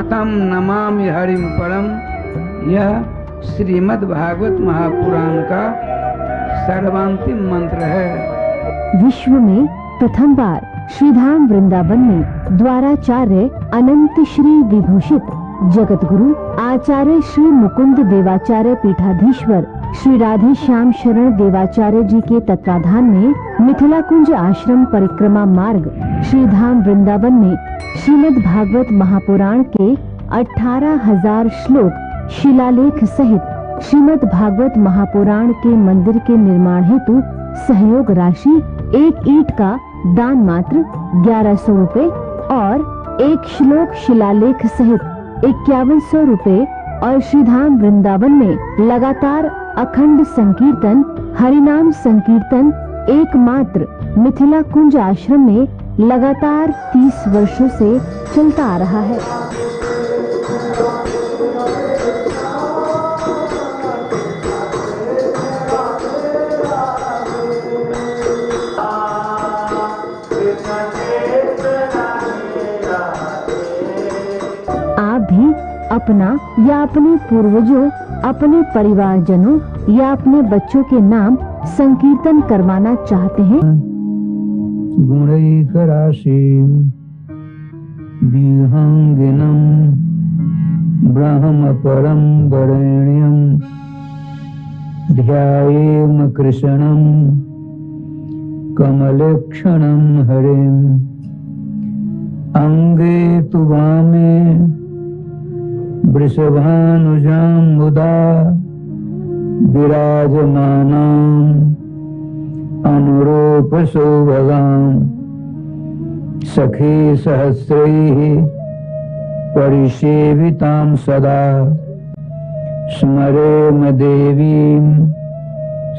तम नमामि हरिम परम। यह श्रीमद् भागवत महापुराण का सर्वांतिम मंत्र है। विश्व में प्रथम बार श्रीधाम वृंदावन में द्वाराचार्य अनंत श्री विभूषित जगत गुरु आचार्य श्री मुकुंद देवाचार्य पीठाधीश्वर श्री राधे श्याम शरण देवाचार्य जी के तत्वाधान में मिथिला कुंज आश्रम परिक्रमा मार्ग श्रीधाम वृंदावन में श्रीमद् भागवत महापुराण के 18,000 श्लोक शिलालेख सहित श्रीमद् भागवत महापुराण के मंदिर के निर्माण हेतु सहयोग राशि एक ईंट का दान मात्र 1100 रुपए और एक श्लोक शिलालेख सहित 5100 रुपए और श्रीधाम वृंदावन में लगातार अखंड संकीर्तन हरिनाम संकीर्तन एकमात्र मिथिला कुंज आश्रम में लगातार 30 वर्षों से चलता आ रहा है। आप भी अपना या अपने पूर्वजों, अपने परिवारजनों या अपने बच्चों के नाम संकीर्तन करवाना चाहते हैं? गुणैकराशिं विहंगिनं ब्रह्म परं वरेण्यं ध्यायेम कृष्णं कमलेक्षणं हरिं अंगे तु वामे वृषभानुजां मुदा विराजमानां अनुरूप शोभगां सखी सहस्रैः परिसेवितां सदा स्मरेम देवीं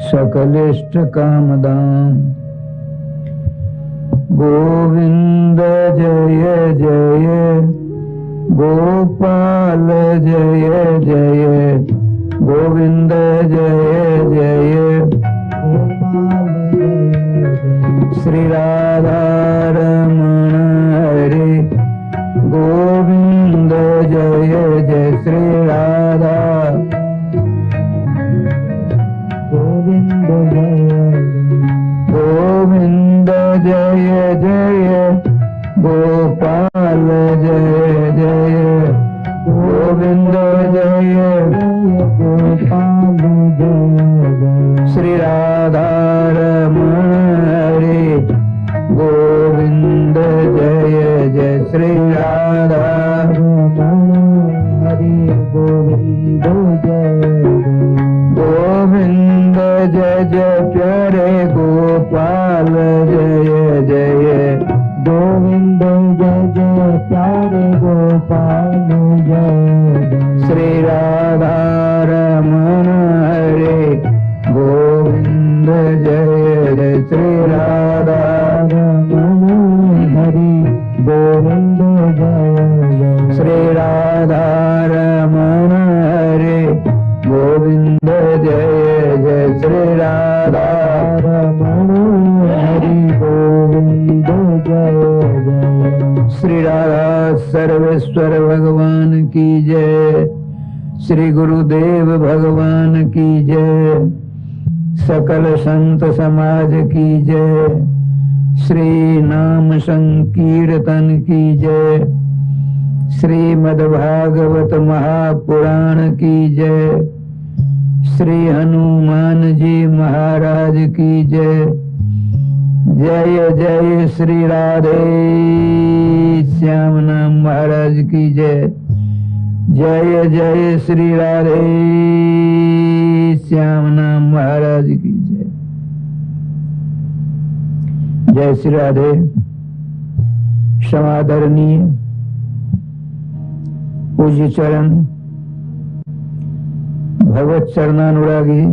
सकलेष्टकामदां। गोविंद जय जय गोपाल जय जय गोविंद जय जय गोपाल श्री राधा रमण हरे गोविंद जय जय श्री राधा गोविंद जय गोविंद जय जय गोपाल जय जय गोविंद जय गोपाल जय श्री राधा रमण हरे गोविंद जय जय श्री राधा रमण हरे गोविंद जय गोविंद जय जय प्यारे गोपाल जय जय गोविंद जय जय प्यारे गोपाल जय श्री राधा रमण हरे गोविंद जय जय श्री राधा रमण हरे गोविंद जय श्री राधा रमण हरे गोविंद जय जय श्री राधा रमण हरे गोविंद जय जय श्री राधा सर्वेश्वर भगवान की जय श्री गुरुदेव भगवान की जय सकल संत समाज की जय श्री नाम संकीर्तन की जय श्रीमद् भागवत महापुराण की जय श्री हनुमान जी महाराज की जय जय जय श्री राधे श्याम नाम महाराज की जय जय जय श्री राधे श्याम नाम महाराज की जय जय श्री राधे। समादरणीय पूज्य चरण भगवत चरणानुरागी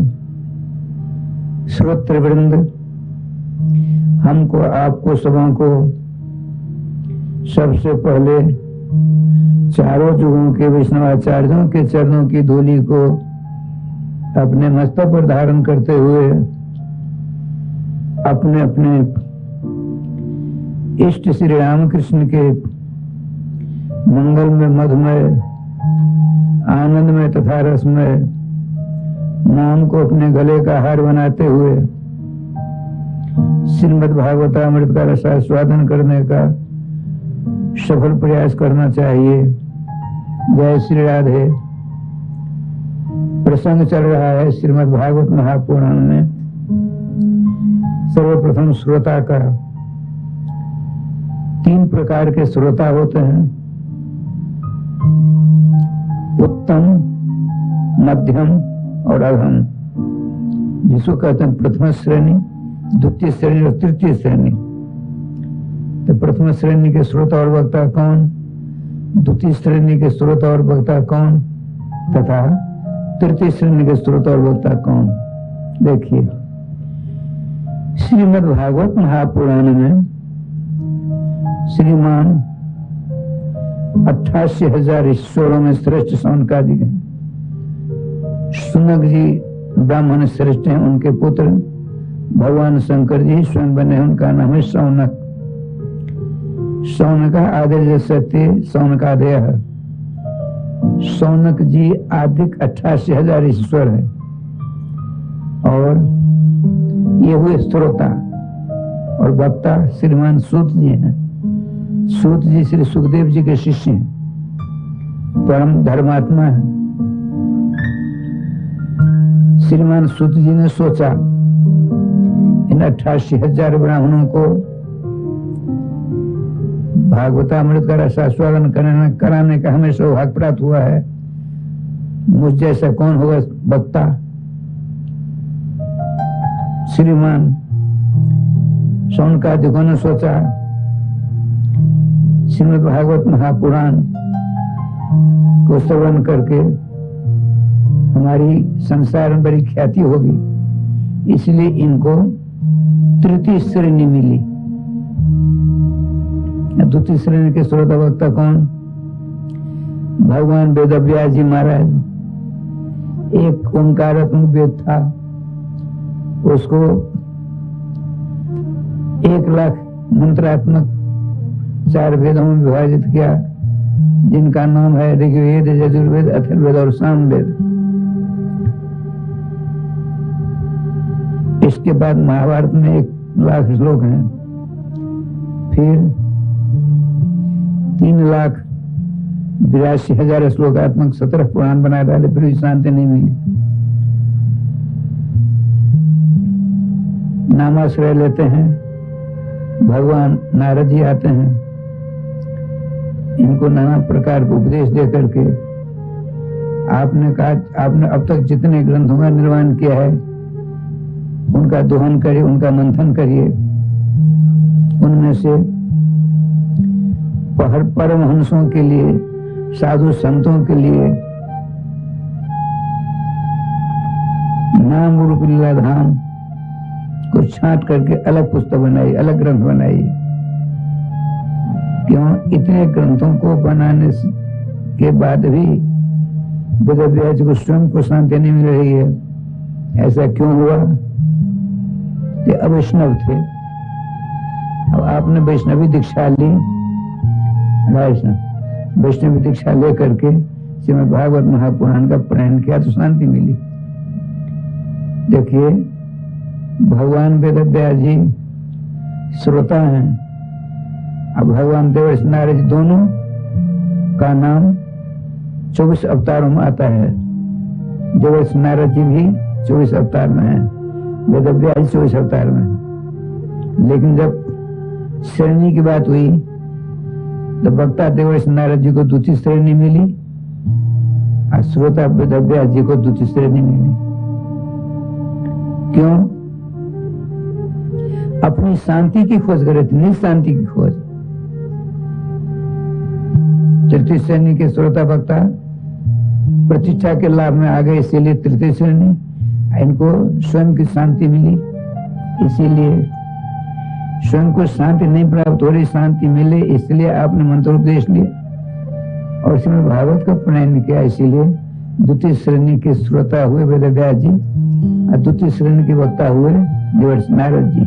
श्रोत्र वृंद, हमको आपको सबों को सबसे पहले चारों युगों के वैष्णवाचार्यों के चरणों की धूलि को अपने मस्तक पर धारण करते हुए अपने अपने इष्ट श्री रामकृष्ण के मंगल में, मधुमय, आनंद में तथा रसमय नाम को अपने गले का हार बनाते हुए श्रीमद् भागवतामृत का रसास्वादन करने का सफल प्रयास करना चाहिए। जय श्री राधे। प्रसंग चल रहा है श्रीमद् भागवत महापुराण में सर्वप्रथम श्रोता का। 3 प्रकार के श्रोता होते हैं, उत्तम, मध्यम और अधम, जिसको कहते हैं प्रथम श्रेणी, द्वितीय श्रेणी और तृतीय श्रेणी। तो प्रथम श्रेणी के श्रोता और वक्ता कौन, द्वितीय श्रेणी के श्रोता और वक्ता कौन तथा तृतीय श्रेणी के श्रोता और वक्ता कौन। देखिए, श्रीमद् भागवत महापुराण में श्रीमान 88,000 ईश्वरों में श्रेष्ठ सौनकादिक हैं। सुनक जी ब्राह्मण श्रेष्ठ हैं, उनके पुत्र भगवान शंकर जी स्वयं बने हैं, उनका नाम है सौनक। सौनक आदि सत्य सौनकादय है। सौनक जी आदिक 88,000 ईश्वर है और ये हुए श्रोता और वक्ता श्रीमान सूत जी हैं। सूत जी श्री सुखदेव जी के शिष्य हैं, परम धर्मात्मा है। श्रीमान सूत जी ने सोचा इन 88,000 ब्राह्मणों को भागवतामृत का रसास्वादन कराने का हमें सौभाग्य प्राप्त हुआ है। मुझ जैसा कौन होगा वक्ता। श्रीमान सौनकादिकों ने सोचा श्रीमद् भागवत महापुराण को श्रवण करके हमारी संसार में बड़ी ख्याति होगी, इसलिए इनको तृतीय श्रेणी मिली। द्वितीय श्रेणी के श्रोता वक्ता कौन, भगवान वेदव्यास जी महाराज। एक ओंकारात्मक वेद था, उसको 1,00,000 मंत्रात्मक 4 वेदों में विभाजित किया, जिनका नाम है ऋग्वेद, यजुर्वेद, अथर्ववेद और सामवेद। इसके बाद महाभारत में 1,00,000 श्लोक हैं। फिर 3,82,000 श्लोकात्मक 17 पुराण बना डाले, फिर भी शांति नहीं मिली। नामाश्रय लेते हैं, भगवान नारद जी आते हैं, इनको नाना प्रकार के उपदेश दे करके आपने कहा, आपने अब तक जितने ग्रंथों का निर्माण किया है उनका दोहन करिए, उनका मंथन करिए। उनमें से परमहंसों के लिए, साधु संतों के लिए नाम रूप लीलाधाम को छांट करके अलग पुस्तक बनाई, अलग ग्रंथ बनाई। क्यों? इतने ग्रंथों को बनाने के बाद भी वेदव्यास को स्वयं को शांति नहीं मिल रही है। ऐसा क्यों हुआ? कि अवैष्णव थे। अब आपने वैष्णवी दीक्षा ली, वैष्णवी दीक्षा ले करके श्रीमद् भागवत महापुराण का पारायण किया तो शांति मिली। देखिए, भगवान वेदव्यास जी श्रोता हैं। अब भगवान देवर्षि नारद जी दोनों का नाम 24 अवतारों में आता है। देवर्षि नारद जी भी 24 अवतार में है, वेदव्यास जी 24 अवतार में है। लेकिन जब श्रेणी की बात हुई तो वक्ता देवर्षि नारद जी को द्वितीय श्रेणी मिली और श्रोता वेदव्यास जी को द्वितीय श्रेणी मिली। क्यों? अपनी शांति की खोज करे थे, निज शांति की खोज। तृतीय श्रेणी के श्रोता वक्ता प्रतिष्ठा के लाभ में आ गए, इसीलिए तृतीय श्रेणी। इनको स्वयं की शांति मिली, इसीलिए स्वयं को शांति नहीं प्राप्त हो रही, शांति मिले इसलिए आपने मंत्रोपदेश लिया और इसमें भागवत का पारायण किया। इसीलिए द्वितीय श्रेणी के श्रोता हुए वेदव्यास जी और द्वितीय श्रेणी के वक्ता हुए देवर्षि नारद जी।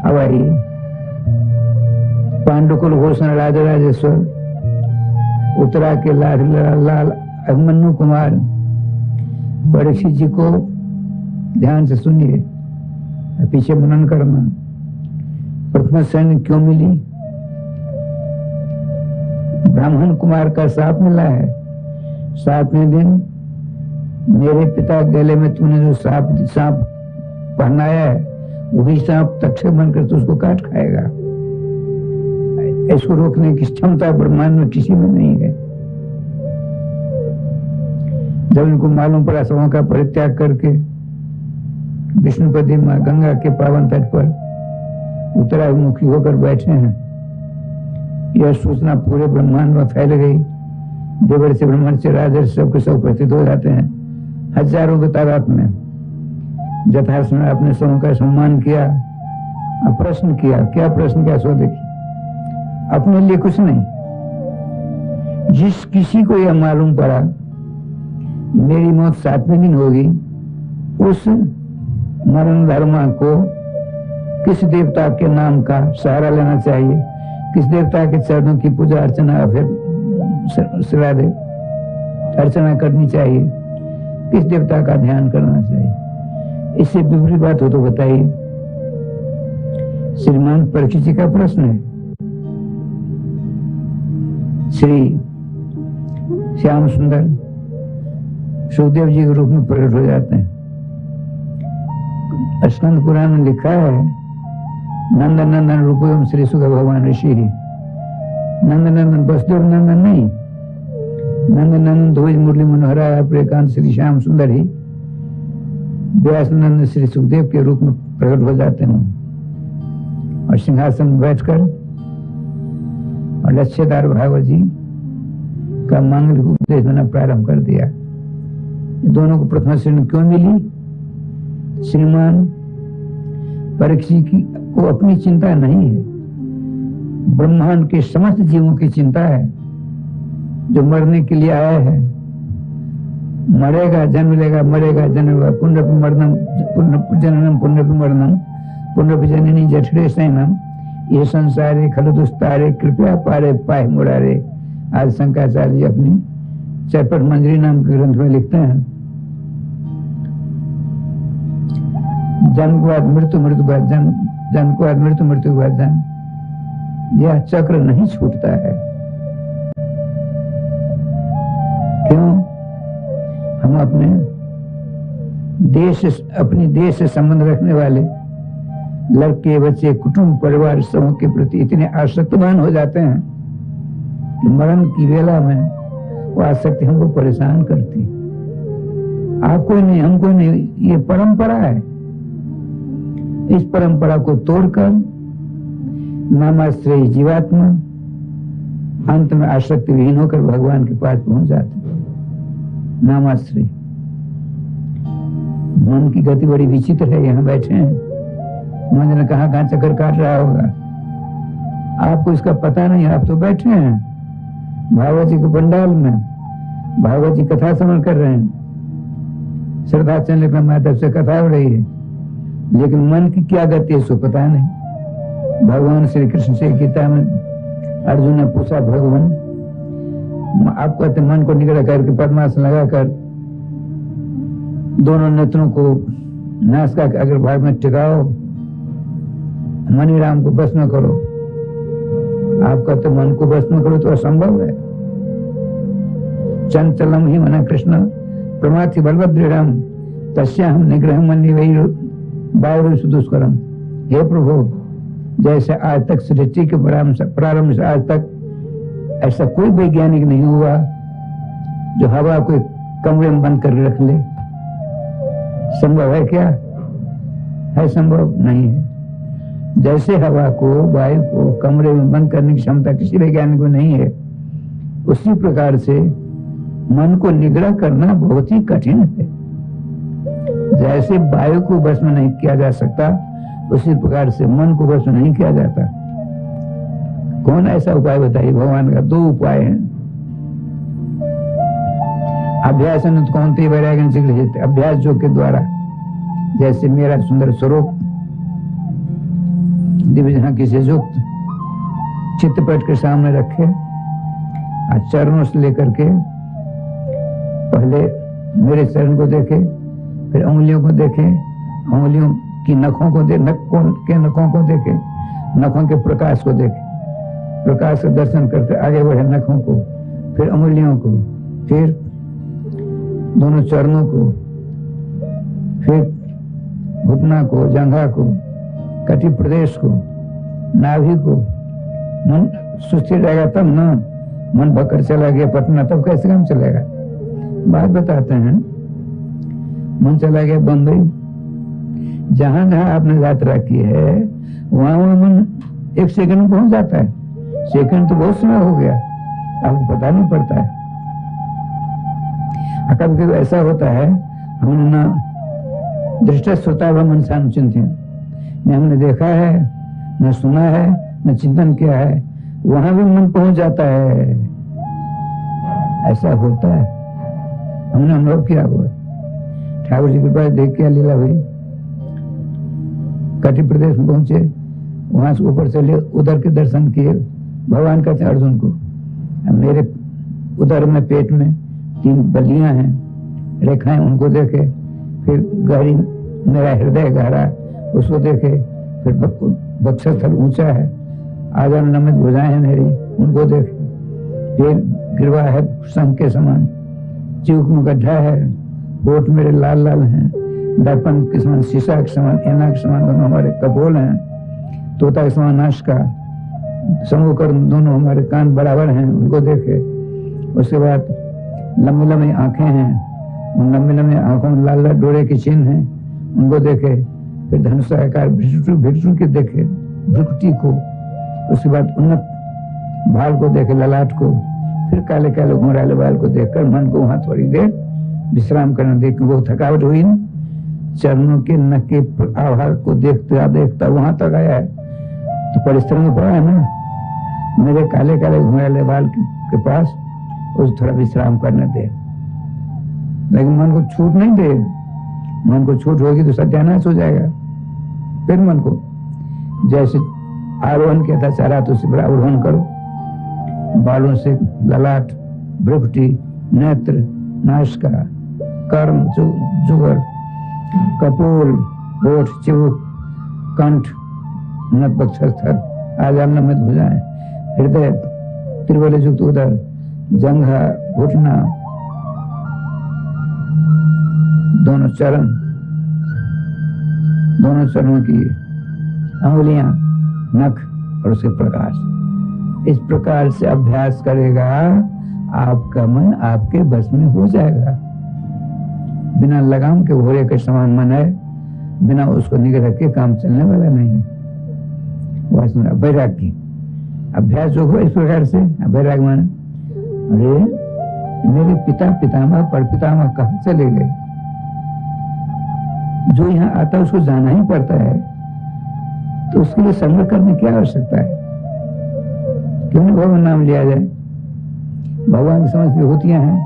अब आइए, पांडुकुल घोषण राजा राजेश्वर उत्तरा के लाल अभिमन्यु कुमार, परीक्षित जी को ध्यान से सुनिए, पीछे मनन करना। प्रथम श्रेणी क्यों मिली? ब्राह्मण कुमार का साप मिला है। 7वें दिन मेरे पिता गले में तूने जो सांप पहनाया है, वही सांप तक्षक बनकर तो उसको काट खाएगा। इसको रोकने की क्षमता ब्रह्मांड में किसी में नहीं है। जब इनको मालूम पड़ा सबों का परित्याग करके विष्णुपति मां गंगा के पावन तट पर उत्तराभिमुखी होकर बैठे हैं, यह सूचना पूरे ब्रह्मांड में फैल गई। देवर से ब्रह्मांड से राजर्षि सबके सब उपस्थित हो जाते हैं, हजारों की तादाद में। जथासमय अपने समूह का सम्मान किया। अब प्रश्न किया, क्या प्रश्न किया सो देखिए। अपने लिए कुछ नहीं, जिस किसी को यह मालूम पड़ा मेरी मौत 7वें दिन होगी, उस मरण धर्मा को किस देवता के नाम का सहारा लेना चाहिए, किस देवता के चरणों की पूजा अर्चना फिर श्राद्ध अर्चना करनी चाहिए, किस देवता का ध्यान करना चाहिए। इससे विपरीत बात हो तो बताइए। श्रीमान परीक्षित जी का प्रश्न है। श्री श्याम सुंदर सुखदेव जी के रूप में प्रकट हो जाते हैं। स्कंद पुराण में लिखा है, नंदन नंदन रूपम श्री सुख भगवान ऋषि। नंदन नंदन वसुदेव नंदन नहीं, नंदन नंदन ध्वज मुरली मनोहरा प्रियकांत श्री श्याम सुंदर ही व्यास नंदन श्री सुखदेव के रूप में प्रकट हो जाते हैं और सिंहासन में बैठकर और लक्ष्यदार भागवत जी का मांगलिक उपदेश देना प्रारंभ कर दिया। दोनों को प्रथम श्रेणी क्यों मिली? श्रीमान परीक्षित को अपनी चिंता नहीं है, ब्रह्मांड के समस्त जीवों की चिंता है। जो मरने के लिए आया है, मरेगा जन्म लेगा, मरेगा जन्म लेगा। पुण्य मरणम जननम पुण्य मरणम पुण्य जननी जठरे सैनम ये संसारे खल दुस्तारे कृपया पारे पाए मुरारे। आज शंकराचार्य जी अपनी चरपट मंजरी नाम के ग्रंथ में लिखते हैं, जन्म के बाद मृत्यु, मृत्यु के बाद जन्म, जन्म के बाद मृत्यु, मृत्यु के बाद जन्म। यह चक्र नहीं छूटता है। क्यों? हम अपने देश से संबंध रखने वाले लड़के बच्चे कुटुंब परिवार सबों के प्रति इतने आसक्तवान हो जाते हैं कि मरण की वेला में वो आसक्ति हमको परेशान करती। आप कोई नहीं, हम कोई नहीं, ये परंपरा है। इस परंपरा को तोड़कर नामाश्रयी जीवात्मा अंत में आसक्ति विहीन होकर भगवान के पास पहुंच जाते। नामाश्रय मन की गति बड़ी विचित्र है। यहाँ बैठे हैं, मन ने कहाँ चक्कर काट रहा होगा, आपको इसका पता नहीं। आप तो बैठे हैं भागवत जी के पंडाल में, भागवत जी कथा श्रवण कर रहे हैं, श्रद्धा चंद्र का माध्यम से कथा हो रही है, लेकिन मन की क्या गति है सो पता नहीं। भगवान श्री कृष्ण से गीता में अर्जुन ने पूछा, भगवान आप कहते मन को निगड़ा करके पद्मासन लगाकर दोनों नेत्रों को नासिका के अग्रभाग में टिकाओ, मणिराम को भस्म करो। आप कहते मन को भस्म करो तो असंभव है। चंचलम ही मना कृष्ण प्रमाथि बलभद्रम तस्याहम निग्रह मनि वही वायु दुष्करम। हे प्रभु, जैसे आज तक सृष्टि के प्रारंभ से आज तक ऐसा कोई वैज्ञानिक नहीं हुआ जो हवा को कमरे में बंद करके रख ले। संभव है क्या? है संभव नहीं है। जैसे हवा को, वायु को कमरे में बंद करने की क्षमता किसी वैज्ञानिक को नहीं है, उसी प्रकार से मन को निग्रह करना बहुत ही कठिन है। जैसे वायु को भस्म नहीं किया जा सकता, उसी प्रकार से मन को भस्म नहीं किया जाता। कौन ऐसा उपाय बताइए? भगवान का 2 उपाय हैं। अभ्यास कौन वैराग्य अभ्यास जो के द्वारा, जैसे मेरा सुंदर स्वरूप दिव्य झांकी से युक्त चित्तपट के सामने रखे, चरणों से लेकर के पहले मेरे चरण को देखे, फिर उंगलियों को देखे, उंगलियों की नखों को नखों को देखे, नखों के प्रकाश को देखे, प्रकाश का दर्शन करते आगे बढ़े नखों को, फिर उंगलियों को, फिर दोनों चरणों को, फिर घुटना को, जंघा को, कटी प्रदेश को, नाभि को। मन सुस्थिर रहेगा तब ना, मन भकर चला गया पटना तब कैसे काम चलेगा। बात बताते हैं, मन चला गया बम्बई, जहां जहां आपने यात्रा की है वहां मन 1 सेकंड में पहुंच जाता है। सेकंड तो बहुत समय हो गया, आपको पता नहीं पड़ता है। कभी कभी ऐसा होता है, हमने ना दृष्टि श्रोता व मन चिंतन, न हमने देखा है, न सुना है, न चिंतन किया है, वहां भी मन पहुंच जाता है। ऐसा होता है, हमने अनुभव किया हुआ। ठाकुर जी के पास देख के लीला हुई, कटी प्रदेश में पहुंचे, वहां से ऊपर चले, उधर के दर्शन किए। भगवान कहते हैं अर्जुन को, मेरे उधर में पेट में 3 बलियां हैं, रेखाएं, उनको देखे। फिर गहरी, मेरा हृदय गहरा, उसको देखे। फिर वक्षस्थल ऊंचा है, आजा नमित भुजाएं हैं मेरी, उनको देखे। फिर गिरवा है शंख के समान, चिबुक में गड्ढा है, होठ मेरे लाल लाल हैं, दर्पण के समान, शीशा के समान, ऐना के समान दोनों हमारे कपोल हैं, तोता के समान नाश का, समूह कर दोनों हमारे कान बराबर हैं, उनको देखे। उसके बाद लंबी लंबी आंखें हैं, उन लंबी लंबी आंखों में लाल लाल डोरे के चिन्ह हैं, उनको देखे। फिर धनुषाकार भिक्षु के देखे, भ्रुकुटी को। उसके बाद उन्नत भाल को देखे, ललाट को। फिर काले काले घुंघराले बाल को देखकर मन को वहां थोड़ी देर विश्राम करना देख, वो थकावट हुई ना, चरणों के नख के आभार को देखता देखता वहां तक आया है, तो परिश्रम में पड़ा है ना। मेरे काले काले घुंघराले बाल के पास उस थोड़ा विश्राम करने दे, लेकिन मन को छूट नहीं दे। मन को छूट होगी तो सत्यानाश हो जाएगा। फिर मन को जैसे आरोहण किया था चारा, तो उससे बड़ा आरोहण करो। बालों से ललाट, भ्रुकुटी, नेत्र, नासिका, कर्म, जुगर, कपोल, होठ, चिबुक, कंठ, नभ, वक्षस्थल, आजाम नमित भुजाएं, हृदय, त्रिबल युक्त उदर, जंघा, घुटना, दोनों चरण, दोनों चरणों की अंगुलियां, नख और उसके प्रकाश। इस प्रकार से अभ्यास करेगा, आपका मन आपके बस में हो जाएगा। बिना लगाम के घोड़े के समान मन है, बिना उसको निगह के काम चलने वाला नहीं है। वह वैराग्य अभ्यास जो हो इस प्रकार से। वैराग्य माने, अरे मेरे पिता पितामह पर पितामह कहां चले गए, जो यहाँ आता है उसको जाना ही पड़ता है, तो उसके लिए संग्रह करने की आवश्यकता है। क्यों नहीं भगवान नाम लिया जाए। भगवान की समस्त विभूतियां हैं,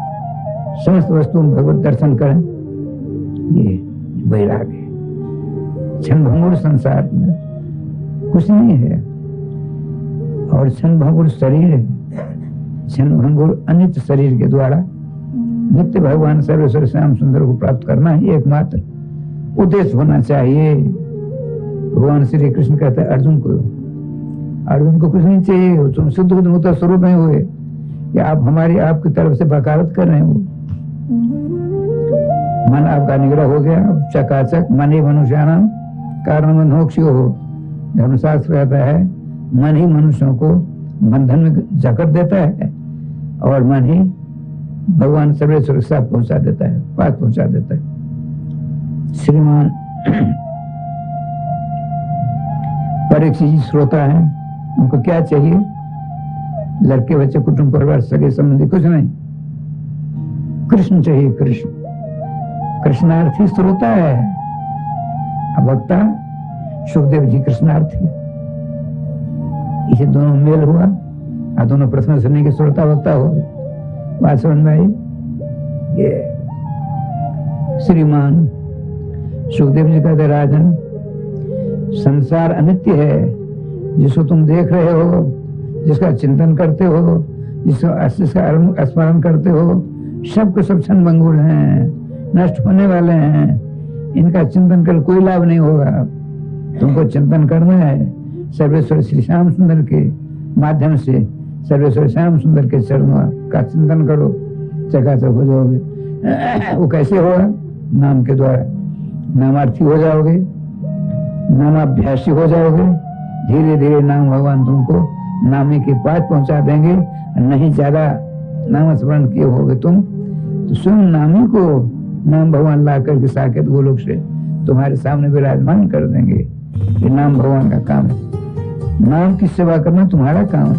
समस्त वस्तुओं में भगवत दर्शन करें, ये वैराग्य है। क्षणभंगुर संसार में कुछ नहीं है, और क्षणभंगुर शरीर है। क्षणभंगुर अनित्य शरीर के द्वारा नित्य भगवान सर्वेश्वर श्याम सुंदर को प्राप्त करना ही एकमात्र उद्देश्य होना चाहिए। भगवान श्री कृष्ण कहते हैं अर्जुन को कुछ नहीं चाहिए, तुम शुद्ध होता स्वरूप में हुए, या आप हमारी आपकी तरफ से बकावत कर रहे हो। मन आपका निग्रह हो गया, चकाचक मन ही मनुष्याणाम कारण मोक्षो हो। धर्मशास्त्र कहता है मन ही मनुष्यों को बंधन में जकड़ देता है, और मन ही भगवान सर्वेश्वर के साथ पहुंचा देता है, पास पहुंचा देता है। श्रीमान परीक्षित जी श्रोता है, उनको क्या चाहिए? लड़के बच्चे, कुटुंब परिवार, सगे संबंधी, कुछ नहीं, कृष्ण चाहिए। कृष्ण कृष्णार्थी श्रोता है। अब वक्ता सुखदेव जी कृष्णार्थी, इसे दोनों मेल हुआ, और दोनों प्रश्न सुनने के श्रोता वक्ता हो गए। बात समझ में आई? ये श्रीमान सुखदेव जी कहते राजन, संसार अनित्य है, जिसको तुम देख रहे हो, जिसका चिंतन करते हो, जिसका स्मरण करते हो सब के सब क्षणभंगुर हैं, नष्ट होने वाले हैं, इनका चिंतन कर कोई लाभ नहीं होगा। तुमको चिंतन करना है सर्वेश्वर श्री श्याम सुंदर के माध्यम से, सर्वेश्वर श्याम सुंदर के चरणों का चिंतन करो, चकाचक हो जाओगे। वो कैसे होगा? नाम के द्वारा। नामार्थी हो जाओगे, नामाभ्यासी हो जाओगे। धीरे धीरे नाम भगवान तुमको नामी के पास पहुंचा देंगे। नहीं ज्यादा नाम स्मरण किए होगे तुम तो स्वयं नामी को नाम भगवान ला करके साकेत गोलोक से तुम्हारे सामने विराजमान कर देंगे। ये नाम भगवान का काम है। नाम की सेवा करना तुम्हारा काम है।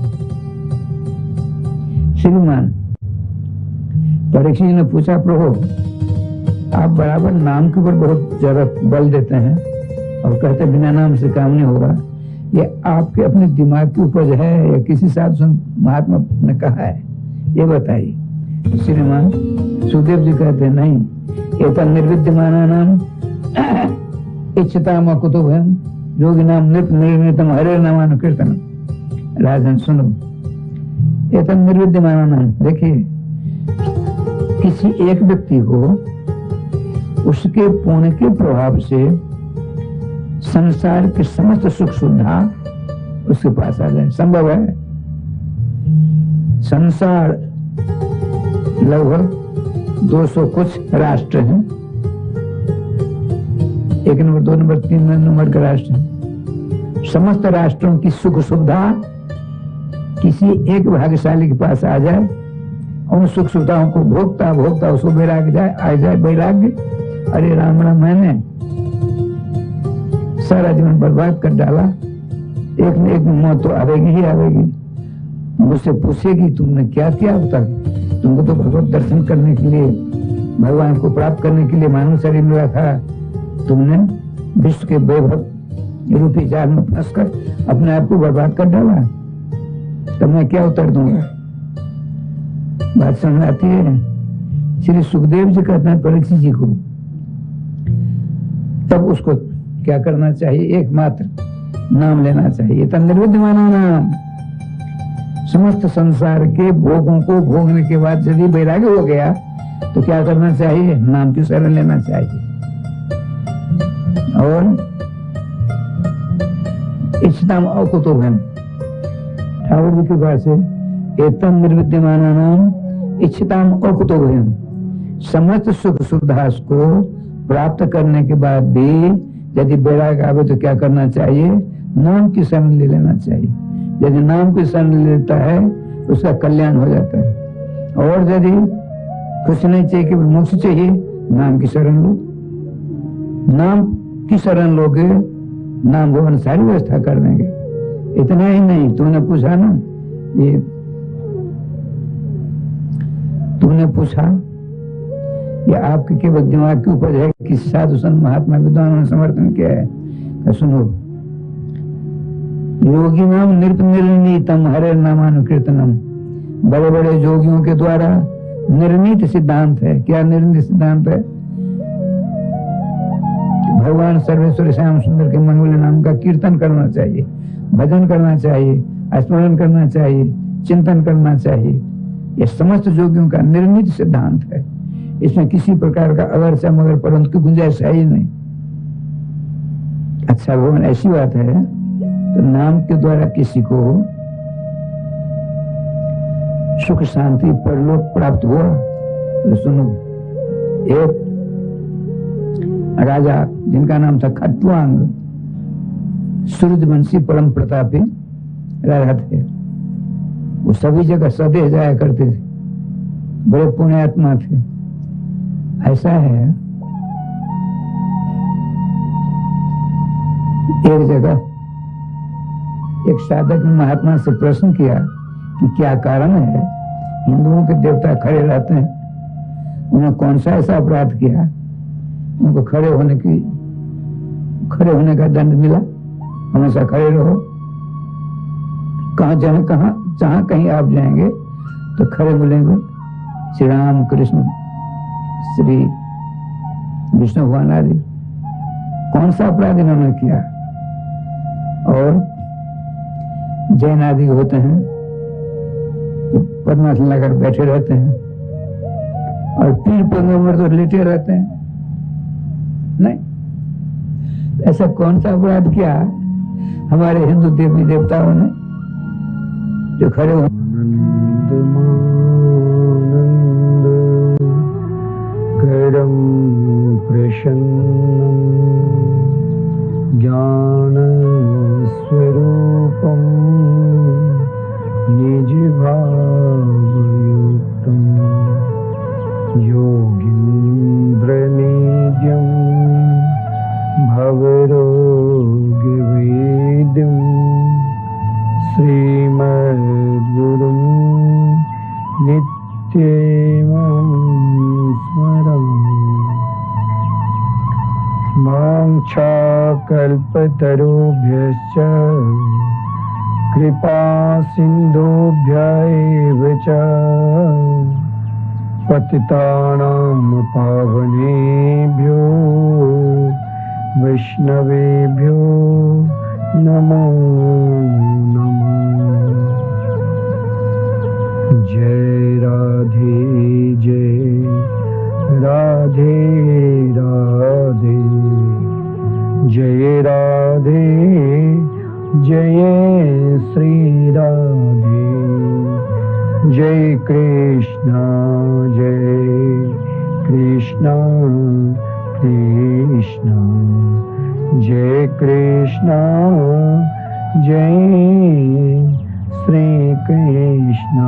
श्रीमान परीक्षित जी ने पूछा, प्रभु आप बराबर नाम के ऊपर बहुत ज्यादा बल देते हैं और कहते बिना नाम से काम नहीं होगा, ये आपके अपने दिमाग की उपज है या किसी साधु संत महात्मा ने कहा है? ये बताइए। श्रीमान सुखदेव जी कहते हैं नहीं, एतन निर्विद्यमाना नाम इच्छताम कुतुभयम योगी नाम निर्नितम हरे नामानुकीर्तन। राजन सुनो, एतन निर्विद्यमाना नाम, देखिए किसी एक व्यक्ति को उसके पुण्य के प्रभाव से संसार के समस्त सुख सुविधा उसके पास आ जाए, संभव है? संसार लगभग 200 कुछ राष्ट्र हैं, 1 नंबर 2 नंबर 3 नंबर के राष्ट्र हैं। समस्त राष्ट्रों की सुख सुविधा किसी एक भाग्यशाली के पास आ जाए, उन सुख सुविधाओं को भोगता भोगता उसको वैराग्य आ जाए, वैराग्य, अरे राम राम मैंने सारा जीवन बर्बाद कर डाला, एक न एक मौत तो आवेगी ही आवेगी। मुझसे पूछेगी तुमने क्या किया अब तक? तुमको तो भगवत दर्शन करने के लिए, भगवान को प्राप्त करने के लिए मानव शरीर मिला था, तुमने विश्व के वैभव रूपी जाल में फंसकर अपने आप को बर्बाद कर डाला, तब मैं क्या उत्तर दूंगा? बात समझ आती है? श्री सुखदेव जी कहते हैं परीक्षित जी को, तब उसको क्या करना चाहिए? एकमात्र नाम लेना चाहिए। तब निर्विद्यमाना नाम, समस्त संसार के भोगों को भोगने के बाद यदि वैराग्य हो गया तो क्या करना चाहिए? नाम की शरण लेना चाहिए। और इच्छताम अकुतुभयम, ठाकुर जी की बात से, एतम निर्विद्यमाना नाम इच्छताम अकुतुभयम, समस्त सुख सुविधा को प्राप्त करने के बाद भी यदि वैराग्य आवे तो क्या करना चाहिए? नाम की शरण ले लेना चाहिए। यदि नाम की शरण लेता है तो उसका कल्याण हो जाता है। और यदि कुछ नहीं चाहिए कि मोक्ष चाहिए, नाम की शरण लो। नाम की शरण लोगे, नाम भगवान सारी व्यवस्था कर देंगे। इतना ही नहीं, तूने पूछा ना, ये तूने पूछा ये आपके केवल दिमाग की उपज है, किसी साधु संत महात्मा विद्वानों ने समर्थन किया है? तो सुनो, योगी नाम निर्णीतम हरे नामानुकीर्तनम, बड़े बड़े योगियों के द्वारा निर्णीत सिद्धांत है। क्या निर्णीत सिद्धांत है? भगवान सर्वेश्वर श्याम सुंदर के मंगल नाम का कीर्तन करना चाहिए, भजन करना चाहिए, स्मरण करना चाहिए, चिंतन करना चाहिए। यह समस्त योगियों का निर्णीत सिद्धांत है। इसमें किसी प्रकार का अगर से मगर परंतु की गुंजाइश है ही नहीं। अच्छा भगवान ऐसी बात है तो नाम के द्वारा किसी को सुख शांति परलोक प्राप्त हुआ तो सुनो, एक राजा जिनका नाम था खट्वांग, सूर्यवंशी परम प्रतापी राजा थे। वो सभी जगह सदैव जाया करते थे, बड़े पुण्यात्मा थे। ऐसा है एक जगह एक साधक ने महात्मा से प्रश्न किया कि क्या कारण है हिंदुओं के देवता खड़े रहते हैं, उन्हें कौन सा ऐसा अपराध किया उनको खड़े होने का दंड मिला? हमेशा खड़े रहो, जहां कहीं आप जाएंगे तो खड़े मिलेंगे। श्री राम कृष्ण श्री विष्णु भगवान आदि, कौन सा अपराध इन्होंने किया? और जैन आदि होते हैं परमात्मा लगाकर बैठे रहते हैं और पीर पैगंबर तो लेटे रहते हैं। नहीं, ऐसा कौन सा अपराध किया हमारे हिंदू देवी देवताओं ने जो खड़े हो करम प्रसन्नम ज्ञान स्वरूपम निज भावयुक्तम योगीन्द्रनित्यं भवरोगवेद्यं श्रीमद्गुरुं नित्यं स्मरामि। वाञ्छाकल्पतरुभ्यश्च कृपा सिन्धुभ्य एव च पतितानां पावनेभ्यो वैष्णवेभ्यो नमो नमः। जय राधे जय राधे राधे जय राधे जय श्री राधे जय कृष्ण कृष्ण जय कृष्ण जय श्री कृष्ण।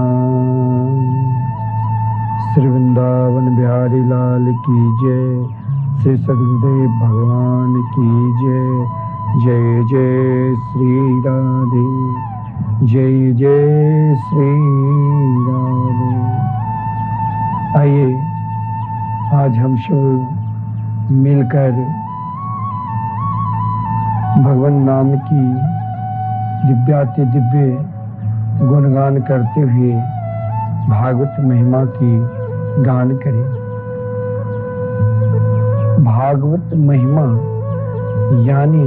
श्री वृंदावन बिहारी लाल की जय। श्री सदगुरुदेव भगवान की जय। जय जय श्री राधे जय जय श्री राधे। आइए आज हम सब मिलकर भगवान नाम की दिव्याति दिव्य गुणगान करते हुए भागवत महिमा की गान करें। भागवत महिमा यानी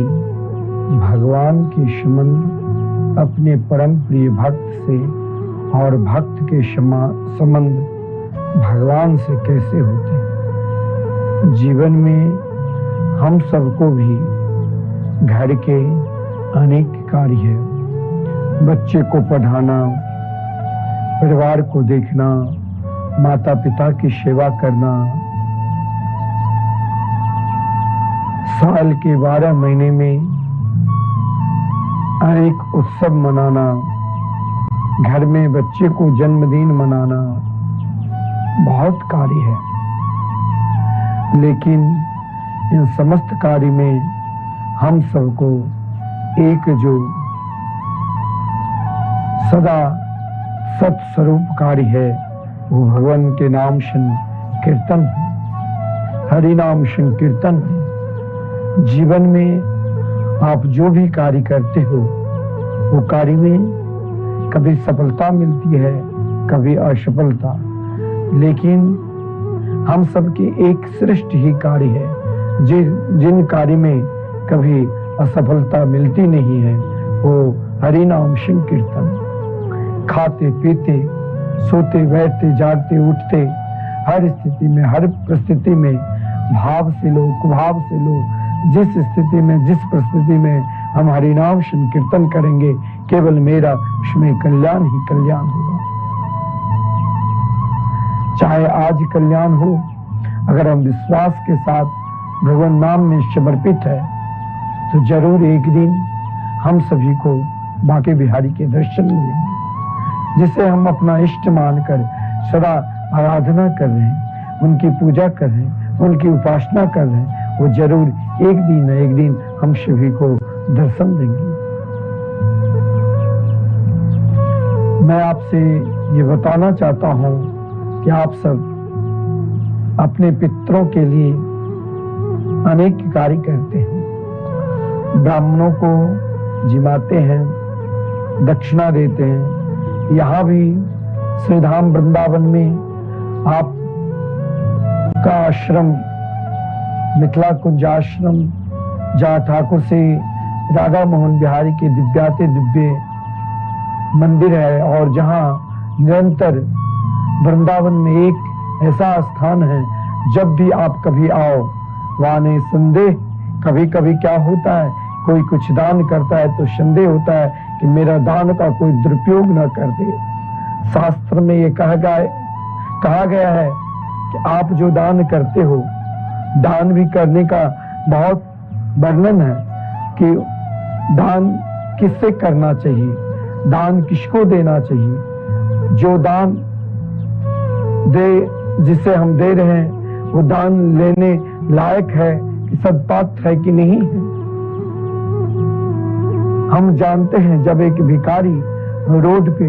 भगवान के संबंध अपने परम प्रिय भक्त से और भक्त के संबंध भगवान से कैसे होते हैं। जीवन में हम सबको भी घर के अनेक कार्य है। बच्चे को पढ़ाना, परिवार को देखना, माता पिता की सेवा करना, साल के 12 महीने में अनेक उत्सव मनाना, घर में बच्चे को जन्मदिन मनाना, बहुत कार्य है। लेकिन इन समस्त कार्य में हम सबको एक जो सदा सत्स्वरूप कार्य है वो भगवान के नाम संकीर्तन, हरि नाम संकीर्तन। जीवन में आप जो भी कार्य करते हो वो कार्य में कभी सफलता मिलती है, कभी असफलता, लेकिन हम सबके एक श्रेष्ठ ही कार्य है जिन कार्य में कभी असफलता मिलती नहीं है वो हरि नाम संकीर्तन। खाते पीते सोते बैठते जागते उठते हर स्थिति में, हर परिस्थिति में भाव से लो, कुभाव से लो, जिस स्थिति में, जिस परिस्थिति में हम हरि नाम संकीर्तन करेंगे केवल मेरा उसमें कल्याण ही कल्याण होगा। चाहे आज कल्याण हो, अगर हम विश्वास के साथ भगवान नाम में समर्पित है तो जरूर एक दिन हम सभी को बांके बिहारी के दर्शन मिलेंगे, जिसे हम अपना इष्ट मानकर सदा आराधना कर रहे हैं, उनकी पूजा कर रहे हैं, उनकी उपासना कर रहे हैं, वो जरूर एक दिन हम सभी को दर्शन देंगे। मैं आपसे ये बताना चाहता हूँ कि आप सब अपने पितरों के लिए अनेक कार्य करते हैं, ब्राह्मणों को जिमाते हैं, दक्षिणा देते हैं। यहाँ भी श्रीधाम वृंदावन में आपका आश्रम मिथिला कुंज आश्रम, जहाँ ठाकुर से राधा मोहन बिहारी के दिव्याते दिव्य मंदिर है और जहाँ निरंतर वृंदावन में एक ऐसा स्थान है, जब भी आप कभी आओ वहां नहीं संदेह। कभी कभी क्या होता है, कोई कुछ दान करता है तो संदेह होता है कि मेरा दान का कोई दुरुपयोग न कर दे। शास्त्र में ये कहा गया है कि आप जो दान करते हो, दान भी करने का बहुत वर्णन है कि दान किससे करना चाहिए, दान किसको देना चाहिए। जो दान जिसे हम दे रहे हैं वो दान लेने लायक है कि सदपात्र है कि नहीं है। हम जानते हैं जब एक भिखारी रोड पे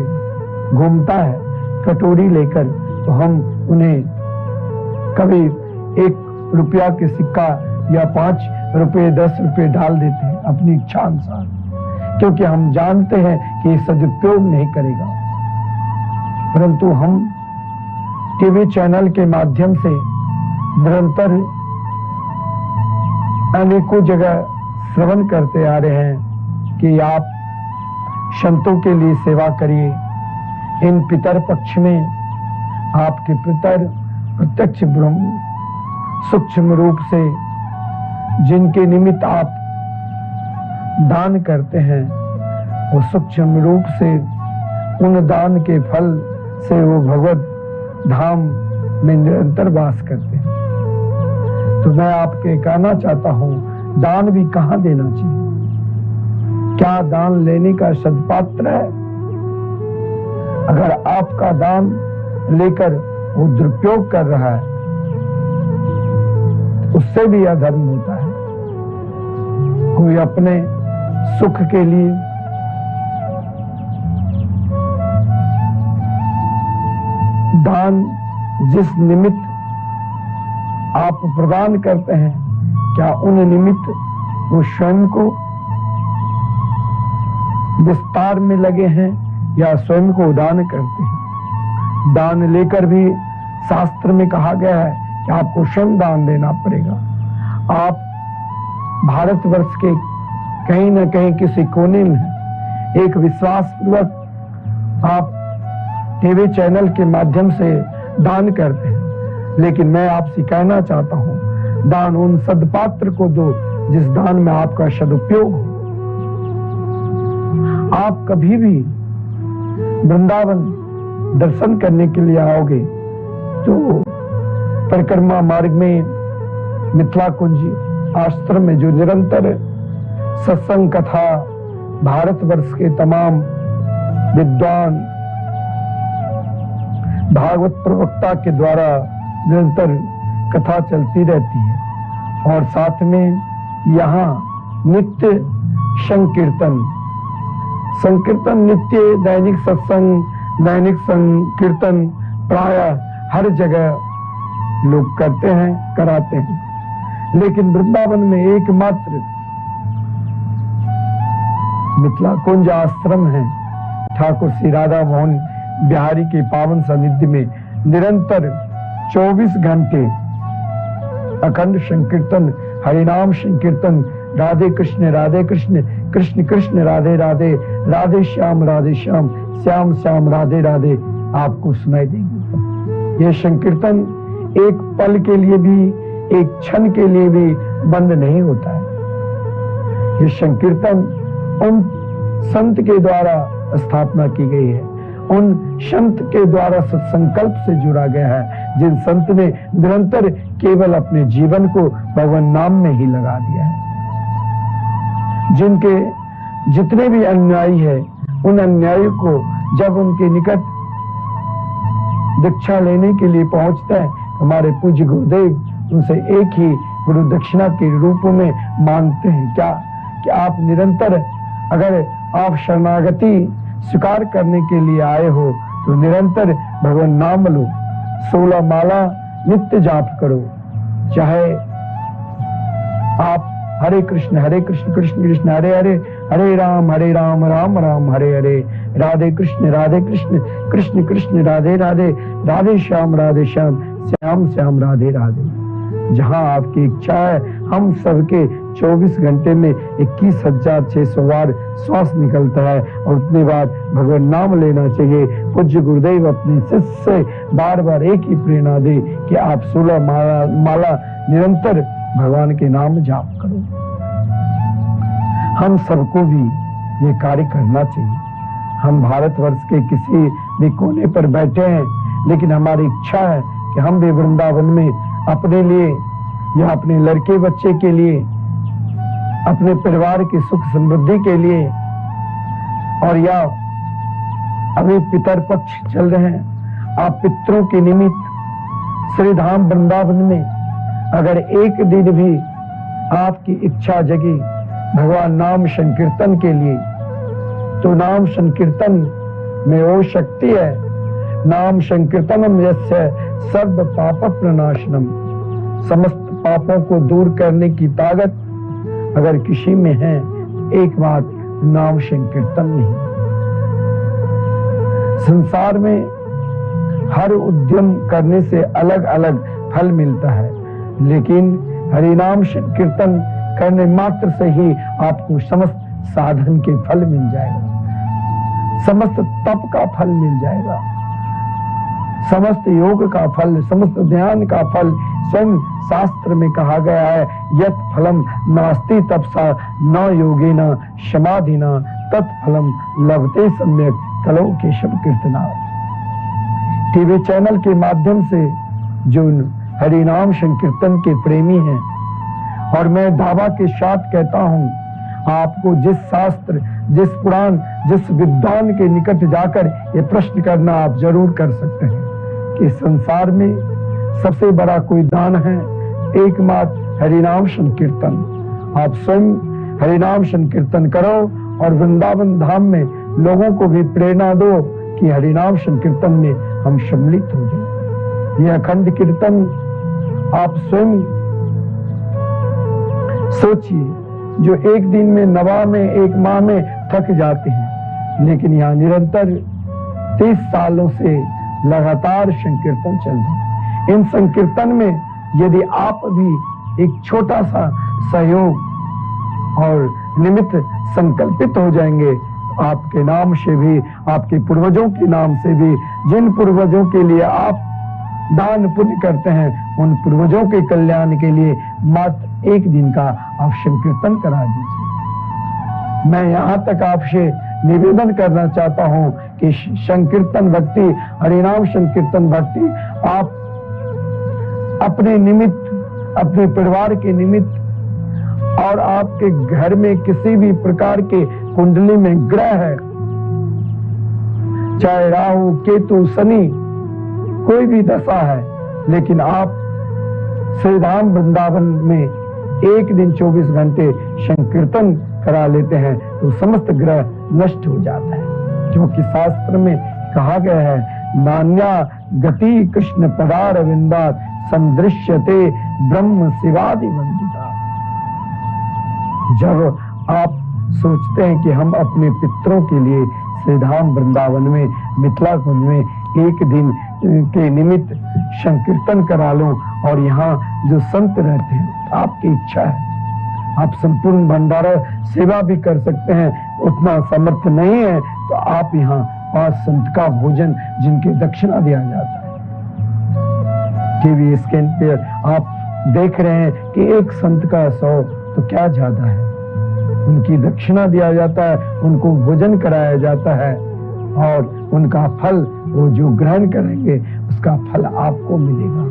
घूमता है कटोरी लेकर, तो हम उन्हें कभी 1 रुपया के सिक्का या 5 रुपए 10 रुपए डाल देते हैं अपनी इच्छा अनुसार, क्योंकि हम जानते हैं कि ये सदुपयोग नहीं करेगा। परंतु हम टीवी चैनल के माध्यम से निरंतर अनेकों जगह श्रवण करते आ रहे हैं कि आप संतों के लिए सेवा करिए। इन पितर पक्ष में आपके पितर प्रत्यक्ष ब्रह्म सूक्ष्म रूप से जिनके निमित्त आप दान करते हैं, वो सूक्ष्म रूप से उन दान के फल से वो भगवत धाम में निरंतर वास करते हैं। तो मैं आपके कहना चाहता हूं, दान भी कहां देना चाहिए? क्या दान लेने का सदपात्र है? अगर आपका दान लेकर वो दुरुपयोग कर रहा है, उससे भी अधर्म होता है। कोई अपने सुख के लिए दान जिस निमित्त आप प्रदान करते हैं, क्या उन निमित्त वो स्वयं को विस्तार में लगे हैं या स्वयं को दान करते हैं? दान लेकर भी शास्त्र में कहा गया है कि आपको स्वयं दान देना पड़ेगा। आप भारतवर्ष के कहीं न कहीं किसी कोने में एक विश्वास पूर्वक आप टीवी चैनल के माध्यम से दान करते हैं, लेकिन मैं आपसे कहना चाहता हूं, दान उन सदपात्र को दो जिस दान में आपका सदुपयोग हो। आप कभी भी वृंदावन दर्शन करने के लिए आओगे तो परिक्रमा मार्ग में मिथिला कुंज आश्रम में जो निरंतर सत्संग कथा भारतवर्ष के तमाम विद्वान भागवत प्रवक्ता के द्वारा निरंतर कथा चलती रहती है, और साथ में यहाँ नित्य संकीर्तन नित्य दैनिक सत्संग, दैनिक संकीर्तन प्रायः हर जगह लोग करते हैं, कराते हैं। लेकिन वृंदावन में एकमात्र मिथिला कुंज आश्रम है। ठाकुर श्री राधा मोहन बिहारी के पावन सानिध्य में निरंतर 24 घंटे अखंड संकीर्तन, हरिनाम संकीर्तन, राधे कृष्ण कृष्ण कृष्ण राधे राधे, राधे श्याम श्याम श्याम राधे राधे आपको सुनाई देंगे। ये संकीर्तन एक पल के लिए भी, एक क्षण के लिए भी बंद नहीं होता है। ये संकीर्तन उन संत के द्वारा स्थापना की गई है, उन संत के द्वारा सत्संकल्प से जुड़ा गया है, जिन संत ने निरंतर केवल अपने जीवन को भगवान नाम में ही लगा दिया है। जिनके जितने भी अनुयायी है, उन अनुयायी को जब उनके निकट दीक्षा लेने के लिए पहुंचता है, हमारे पूज्य गुरुदेव उनसे एक ही गुरु दक्षिणा के रूप में मांगते हैं। क्या कि आप निरंतर, अगर आप शरणागति स्वीकार करने के लिए आए हो तो निरंतर भगवान नाम लो, 16 माला नित्य जाप करो। चाहे आप हरे कृष्ण कृष्ण कृष्ण हरे हरे, हरे राम राम राम हरे हरे, राधे कृष्ण कृष्ण कृष्ण राधे राधे, राधे श्याम श्याम श्याम राधे राधे। जहां आपकी इच्छा है, हम सबके 24 घंटे में 21,600 बार श्वास निकलता है और उतनी बार भगवान नाम लेना चाहिए। पूज्य गुरुदेव अपने शिष्य से बार बार एक ही प्रेरणा दे कि आप 16 माला निरंतर भगवान के नाम जाप करो। हम सबको भी ये कार्य करना चाहिए। हम भारतवर्ष के किसी भी कोने पर बैठे हैं, लेकिन हमारी इच्छा है कि हम भी वृंदावन में अपने लिए या अपने लड़के बच्चे के लिए, अपने परिवार की सुख समृद्धि के लिए, और या अभी पितर पक्ष चल रहे हैं, आप पितरों के निमित्त श्री धाम वृंदावन में अगर एक दिन भी आपकी इच्छा जगी भगवान नाम संकीर्तन के लिए, तो नाम संकीर्तन में वो शक्ति है, नाम संकीर्तनम यस्य सर्व पाप प्रनाशनम, समस्त पापों को दूर करने की ताकत अगर किसी में है, एक बात नाम संकीर्तन नहीं। संसार में हर उद्यम करने से अलग अलग फल मिलता है, लेकिन हरिनाम संकीर्तन करने मात्र से ही आपको समस्त साधन के फल मिल जाएगा, समस्त तप का फल मिल जाएगा, समस्त योग का फल, समस्त ध्यान का फल। स्वयं शास्त्र में कहा गया है, यत फलम नास्ति तपसा न योगेन समाधिना तत्फलम लभते सम्यक कलो केशव कीर्तना। टीवी चैनल के माध्यम से जो हरिनाम संकीर्तन के प्रेमी हैं, और मैं दावा के साथ कहता हूं, आपको जिस शास्त्र, जिस पुराण, जिस विद्वान के निकट जाकर ये प्रश्न करना आप जरूर कर सकते हैं कि संसार में सबसे बड़ा कोई दान है, एकमात्र हरिनाम संकीर्तन। आप स्वयं हरिनाम संकीर्तन करो और वृंदावन धाम में लोगों को भी प्रेरणा दो कि हरिनाम संकीर्तन में हम सम्मिलित हो जाए। यह अखंड कीर्तन आप स्वयं सोचिए, जो एक दिन में, नवा में, एक माह में थक जाते हैं, लेकिन यहाँ निरंतर 30 सालों से लगातार संकीर्तन चल रहे हैं। इन संकीर्तन में यदि आप भी एक छोटा सा सहयोग और निमित्त संकल्पित हो जाएंगे, आपके नाम से भी, आपके पूर्वजों के नाम से भी, जिन पूर्वजों के लिए आप दान पुण्य करते हैं, उन पूर्वजों के कल्याण के लिए मात्र एक दिन का आप संकीर्तन करा दीजिए। मैं यहाँ तक आपसे निवेदन करना चाहता हूँ कि संकीर्तन भक्ति, हरिनाम संकीर्तन भक्ति आप अपने निमित्त, अपने परिवार के निमित्त, और आपके घर में किसी भी प्रकार के कुंडली में ग्रह है, चाहे राहु, केतु, शनि, कोई भी दशा है, लेकिन आप श्री धाम वृंदावन में एक दिन 24 घंटे संकीर्तन करा लेते हैं तो समस्त ग्रह नष्ट हो जाता है, क्योंकि शास्त्र में कहा गया है, नान्या गति कृष्ण पदार विंदात संदृश्यते ब्रह्म शिवादि वंदिता। जब आप सोचते हैं कि हम अपने पितरों के लिए श्री धाम वृंदावन में, मिथिला कुंज में एक दिन के निमित्त संकीर्तन करा लो, और यहाँ जो संत रहते हैं, आपकी इच्छा है आप संपूर्ण भंडारा सेवा भी कर सकते हैं, उतना सामर्थ्य नहीं है तो आप यहाँ 5 संत का भोजन, जिनकी दक्षिणा दिया जाता है, टीवी स्क्रीन पे आप देख रहे हैं कि एक संत का 100 तो क्या ज्यादा है, उनकी दक्षिणा दिया जाता है, उनको भोजन कराया जाता है, और उनका फल वो जो ग्रहण करेंगे उसका फल आपको मिलेगा।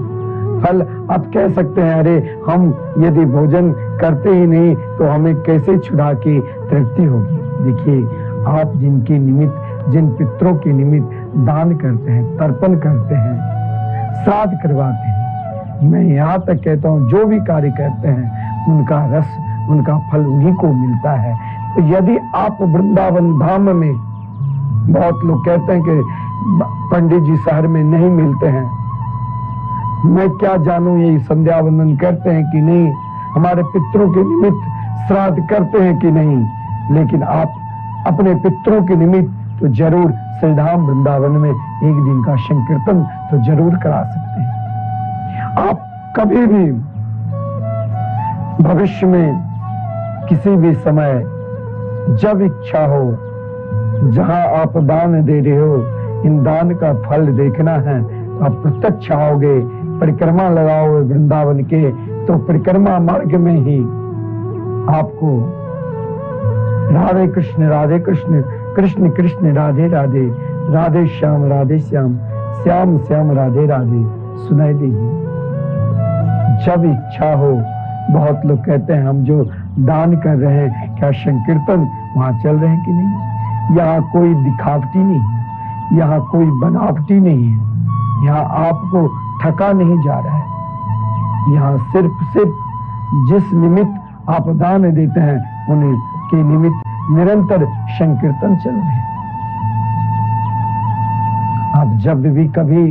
फल आप कह सकते हैं, अरे हम यदि भोजन करते ही नहीं तो हमें कैसे छुड़ा की तृप्ति होगी। देखिए, आप जिनके निमित्त, जिन पितरों के निमित्त दान करते हैं, तर्पण करते हैं, श्राद्ध करवाते हैं, मैं यहाँ तक कहता हूँ जो भी कार्य करते हैं उनका रस, उनका फल उन्हीं को मिलता है। तो यदि आप वृंदावन धाम में, बहुत लोग कहते हैं कि पंडित जी शहर में नहीं मिलते हैं, मैं क्या जानूं ये संध्या वंदन करते हैं कि नहीं, हमारे पितरों के निमित्त श्राद्ध करते हैं कि नहीं, लेकिन आप अपने पितरों के निमित्त तो जरूर श्री धाम वृंदावन में एक दिन का संकीर्तन तो जरूर करा सकते हैं। आप कभी भी भविष्य में किसी भी समय जब इच्छा हो, जहां आप दान दे रहे हो, इन दान का फल देखना है तो आप प्रत्यक्ष आओगे, परिक्रमा लगाओगे वृंदावन के, तो परिक्रमा मार्ग में ही आपको राधे कृष्ण कृष्ण कृष्ण राधे राधे, राधे श्याम श्याम श्याम राधे राधे सुनाई देगी। जब इच्छा हो, बहुत लोग कहते हैं हम जो दान कर रहे हैं क्या संकीर्तन वहां चल रहे हैं कि नहीं? यहाँ कोई दिखावटी नहीं, यहाँ कोई बनावटी नहीं है, यहाँ आपको थका नहीं जा रहा है। यहाँ सिर्फ जिस निमित्त आप दान देते हैं उन्हीं के निमित्त निरंतर संकीर्तन चल रहे हैं। आप जब भी कभी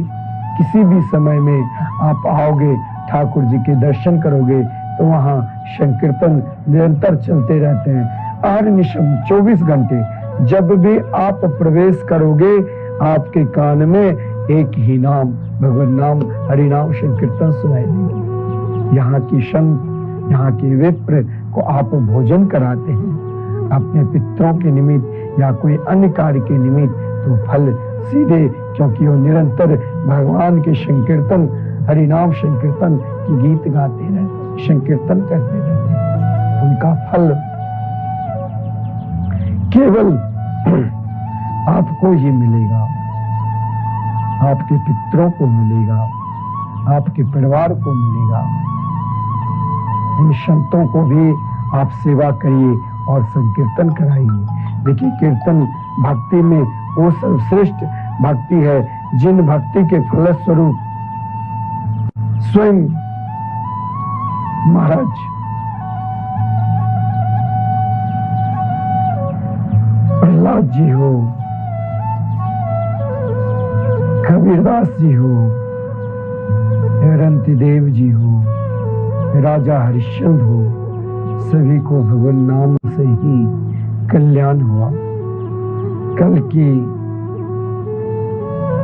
किसी भी समय में आप आओगे, ठाकुर जी के दर्शन करोगे तो वहां संकीर्तन निरंतर चलते रहते हैं। अहर्निशम 24 घंटे जब भी आप प्रवेश करोगे, आपके कान में एक ही नाम, भगवान नाम, हरि नाम संकीर्तन सुनाई देगी। यहाँ की संत, यहाँ के विप्र को आप भोजन कराते हैं अपने पितरों के निमित्त या कोई अन्य कार्य के निमित्त, तो फल सीधे, क्योंकि वो निरंतर भगवान के संकीर्तन, हरि नाम संकीर्तन की गीत गाते रहते, संकीर्तन करते रहते, उनका फल केवल आपको ही मिलेगा, आपके पितरों को मिलेगा, आपके परिवार को मिलेगा। इन संतों को भी आप सेवा करिए और संकीर्तन कराइए। देखिए, कीर्तन भक्ति में वो सर्वश्रेष्ठ भक्ति है जिन भक्ति के फलस्वरूप स्वयं महाराज प्रहलाद जी हो, कबीरदास जी हो, रंती देव जी हो, राजा हरिश्चंद्र हो, सभी को भगवान नाम से ही कल्याण हुआ। कल की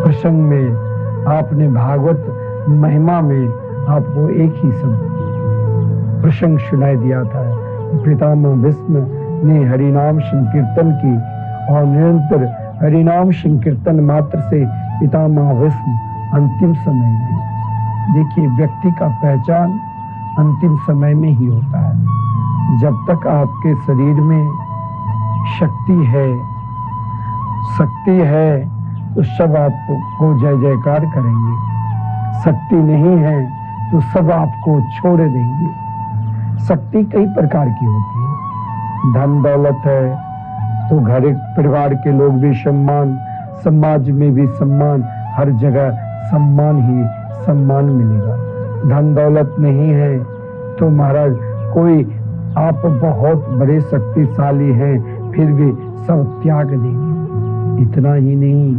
प्रसंग में आपने भागवत महिमा में आपको एक ही शब्द प्रसंग सुनाई दिया था। पितामह भीष्म ने हरिनाम संकीर्तन की और निरंतर हरिनाम संकीर्तन मात्र से पितामह भीष्म अंतिम समय में, देखिए व्यक्ति का पहचान अंतिम समय में ही होता है। जब तक आपके शरीर में शक्ति है तो सब आपको जय जयकार करेंगे, शक्ति नहीं है तो सब आपको छोड़ देंगे। शक्ति कई प्रकार की होती है, धन दौलत है तो घर परिवार के लोग भी सम्मान, समाज में भी सम्मान, हर जगह सम्मान ही सम्मान मिलेगा। धन दौलत नहीं है तो महाराज कोई आप बहुत बड़े शक्तिशाली हैं फिर भी सब त्याग देंगे। इतना ही नहीं,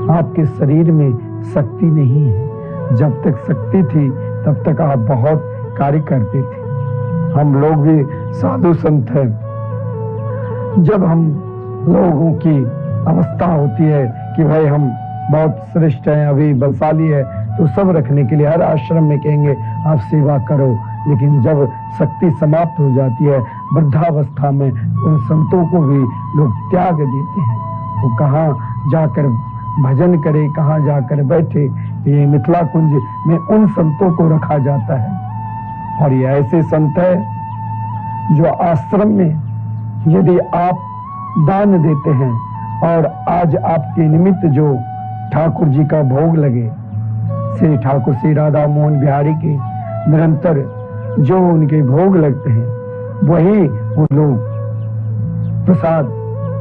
आपके शरीर में शक्ति नहीं है, जब तक शक्ति थी तब तक आप बहुत कार्य करते थे। हम लोग भी साधु संत हैं, जब हम लोगों की अवस्था होती है कि भाई हम बहुत श्रेष्ठ हैं, अभी बलशाली है, तो सब रखने के लिए हर आश्रम में कहेंगे आप सेवा करो। लेकिन जब शक्ति समाप्त हो जाती है वृद्धावस्था में, उन संतों को भी लोग त्याग देते हैं। वो कहाँ जाकर भजन करे, कहाँ जाकर बैठे। ये मिथिला कुंज में उन संतों को रखा जाता है। और ये ऐसे संत है जो आश्रम में यदि आप दान देते हैं और आज आपके निमित्त जो ठाकुर जी का भोग लगे, श्री ठाकुर श्री राधा मोहन बिहारी के निरंतर जो उनके भोग लगते हैं, वही वो लोग प्रसाद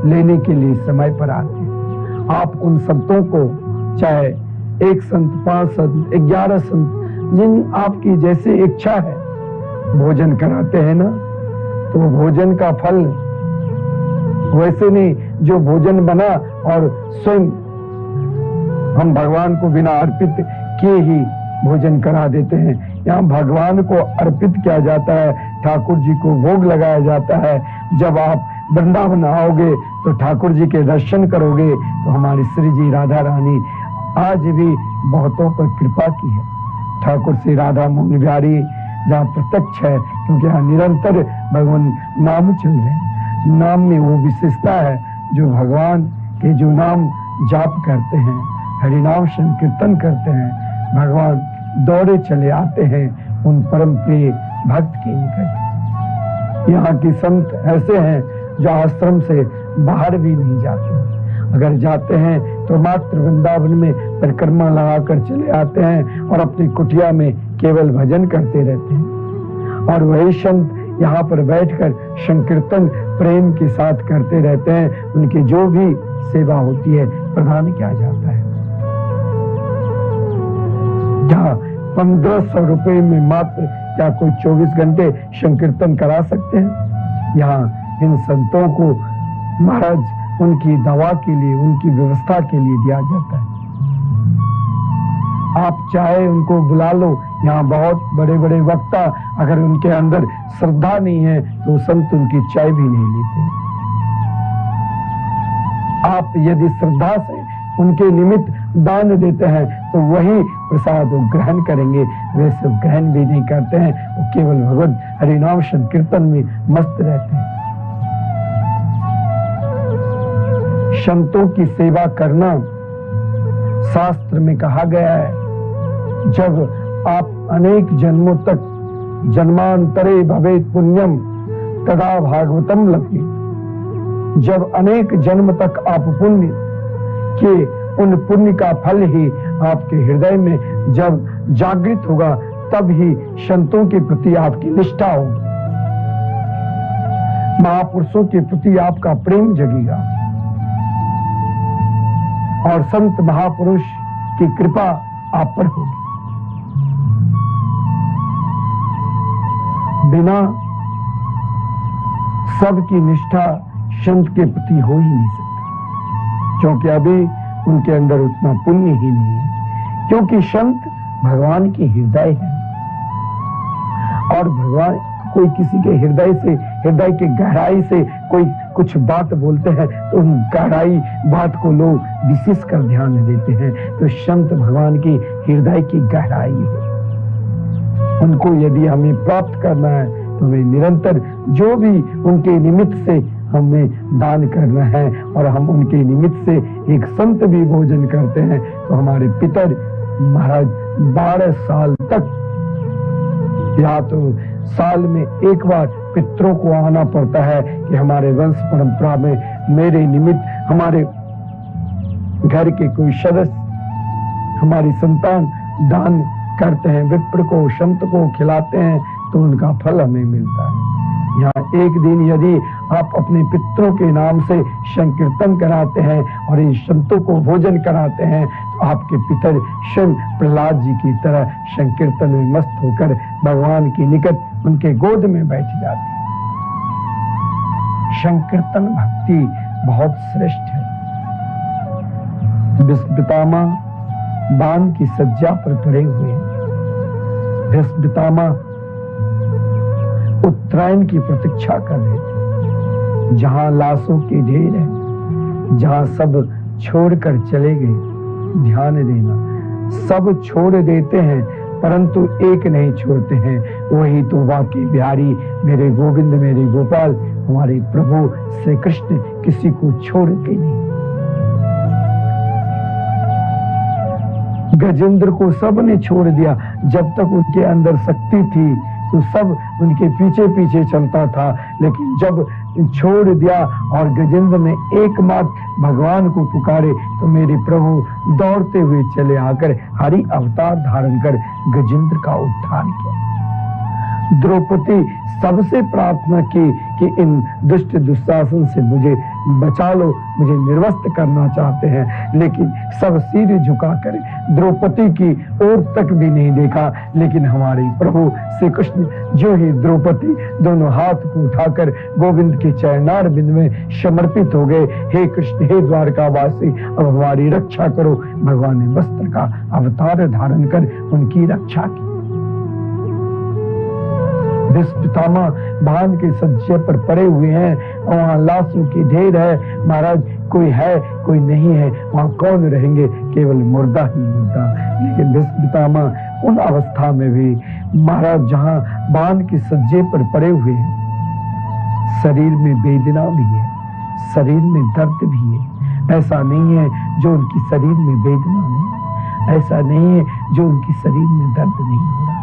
लेने के लिए समय पर आते हैं। आप उन संतों को, चाहे एक संत, 5 संत, 11 संत, जिन आपकी जैसे इच्छा है भोजन कराते हैं ना, तो भोजन का फल वैसे नहीं जो भोजन बना और स्वयं हम भगवान को बिना अर्पित किए ही भोजन करा देते हैं। यहाँ भगवान को अर्पित किया जाता है, ठाकुर जी को भोग लगाया जाता है। जब आप वृंदावन आओगे तो ठाकुर जी के दर्शन करोगे तो हमारी श्री जी राधा रानी आज भी बहुतों पर कृपा की है। ठाकुर श्री राधा मोहन बिहारी जहाँ प्रत्यक्ष है, क्योंकि यहाँ निरंतर भगवान नाम चल रहे हैं। नाम में वो विशेषता है जो भगवान के जो नाम जाप करते हैं, हरिनाम संकीर्तन करते हैं, भगवान दौड़े चले आते हैं उन परम प्रिय भक्त के निकट। यहाँ के संत ऐसे हैं जो आश्रम से बाहर भी नहीं जाते, अगर जाते हैं तो मात्र वृंदावन में परिक्रमा लगाकर चले आते हैं और अपनी कुटिया में केवल भजन करते रहते हैं। और वही संत यहाँ पर बैठकर संकीर्तन प्रेम के साथ करते रहते हैं। उनकी जो भी सेवा होती है प्रदान किया जाता है। जहाँ 1500 रुपए में मात्र क्या कोई 24 घंटे संकीर्तन करा सकते हैं? यहाँ इन संतों को महाराज उनकी दवा के लिए, उनकी व्यवस्था के लिए दिया जाता है। आप चाहे उनको बुला लो, यहाँ बहुत बड़े बड़े वक्ता, अगर उनके अंदर श्रद्धा नहीं है तो संत उनकी चाय भी नहीं लेते। आप यदि श्रद्धा से उनके निमित्त दान देते हैं तो वही प्रसाद वो ग्रहण करेंगे, वैसे ग्रहण भी नहीं करते हैं, वो केवल भगवत हरिनाम संकीर्तन में मस्त रहते हैं। संतों की सेवा करना शास्त्र में कहा गया है, जब आप अनेक जन्मों तक जन्मांतरे भवेत पुण्यम तदा भागवतम लभेत। जब अनेक जन्म तक आप पुण्य के उन पुण्य का फल ही आपके हृदय में जब जागृत होगा, तब ही संतों के प्रति आपकी निष्ठा होगी, महापुरुषों के प्रति आपका प्रेम जगेगा और संत महापुरुष की कृपा आप पर होगी। बिना सबकी निष्ठा संत के प्रति हो ही नहीं सकती, क्योंकि अभी उनके अंदर उतना पुण्य ही नहीं है, क्योंकि संत भगवान के हृदय है। और भगवान कोई किसी के हृदय से, हृदय के गहराई से कोई कुछ बात बोलते हैं तो उन गहराई बात को लोग विशेष कर ध्यान देते हैं। तो संत भगवान की हृदय की गहराई है, उनको यदि हमें प्राप्त करना है तो हमें निरंतर जो भी उनके निमित्त से हमें दान करना है, और हम उनके निमित्त से एक संत भी भोजन करते हैं तो हमारे पितर महाराज 12 साल तक, या तो साल में एक बार पितरों को आना पड़ता है कि हमारे वंश परंपरा में मेरे निमित्त हमारे घर के कोई सदस्य, हमारी संतान दान करते हैं, विप्र को, संत को खिलाते हैं तो उनका फल हमें मिलता है। यहाँ एक दिन यदि आप अपने पितरों के नाम से संकीर्तन कराते हैं और इन संतों को भोजन कराते हैं तो आपके पितर स्वयं प्रहलाद जी की तरह संकीर्तन में मस्त होकर भगवान के निकट उनके गोद में बैठ जाते हैं। संकीर्तन भक्ति बहुत श्रेष्ठ है। भीष्म पितामह बाण की सज्जा पर पड़े हुए हैं। भीष्म पितामह उत्तरायण की प्रतीक्षा कर रहे थे, जहां लाशों के ढेर है, जहां सब छोड़कर चले गए। ध्यान देना, सब छोड़ देते हैं परंतु एक नहीं छोड़ते हैं, वही तो वाकई बिहारी मेरे गोविंद, मेरे गोपाल, हमारे प्रभु श्री कृष्ण किसी को छोड़ के नहीं। गजेंद्र को सब ने छोड़ दिया, जब तक उनके अंदर शक्ति थी तो सब उनके पीछे पीछे चलता था, लेकिन जब छोड़ दिया और गजेंद्र ने एकमात्र भगवान को पुकारे तो मेरे प्रभु दौड़ते हुए चले आकर हरि अवतार धारण कर गजेंद्र का उद्धार किया। द्रौपदी सबसे प्रार्थना की कि इन दुष्ट दुशासन से मुझे बचा लो, मुझे निर्वस्त्र करना चाहते हैं, लेकिन सब सिर झुकाकर द्रौपदी की ओर तक भी नहीं देखा। लेकिन हमारे प्रभु श्री कृष्ण जो ही द्रौपदी दोनों हाथ को उठाकर गोविंद के चरणार बिंद में समर्पित हो गए, हे कृष्ण, हे द्वारकावासी, अब हमारी रक्षा करो। भगवान ने वस्त्र का अवतार धारण कर उनकी रक्षा की। भीष्म पितामह बाण के सज्जे पर पड़े हुए हैं, वहां लाशों की ढेर है। महाराज कोई है कोई नहीं है, वहां कौन रहेंगे, केवल मुर्दा ही मुर्दा। लेकिन भीष्म पितामह उन अवस्था में भी महाराज जहां बाण की सज्जे पर पड़े हुए हैं, शरीर में वेदना भी है, शरीर में दर्द भी है। ऐसा नहीं है जो उनकी शरीर में वेदना नहीं, ऐसा नहीं है जो उनकी शरीर में दर्द नहीं हो रहा,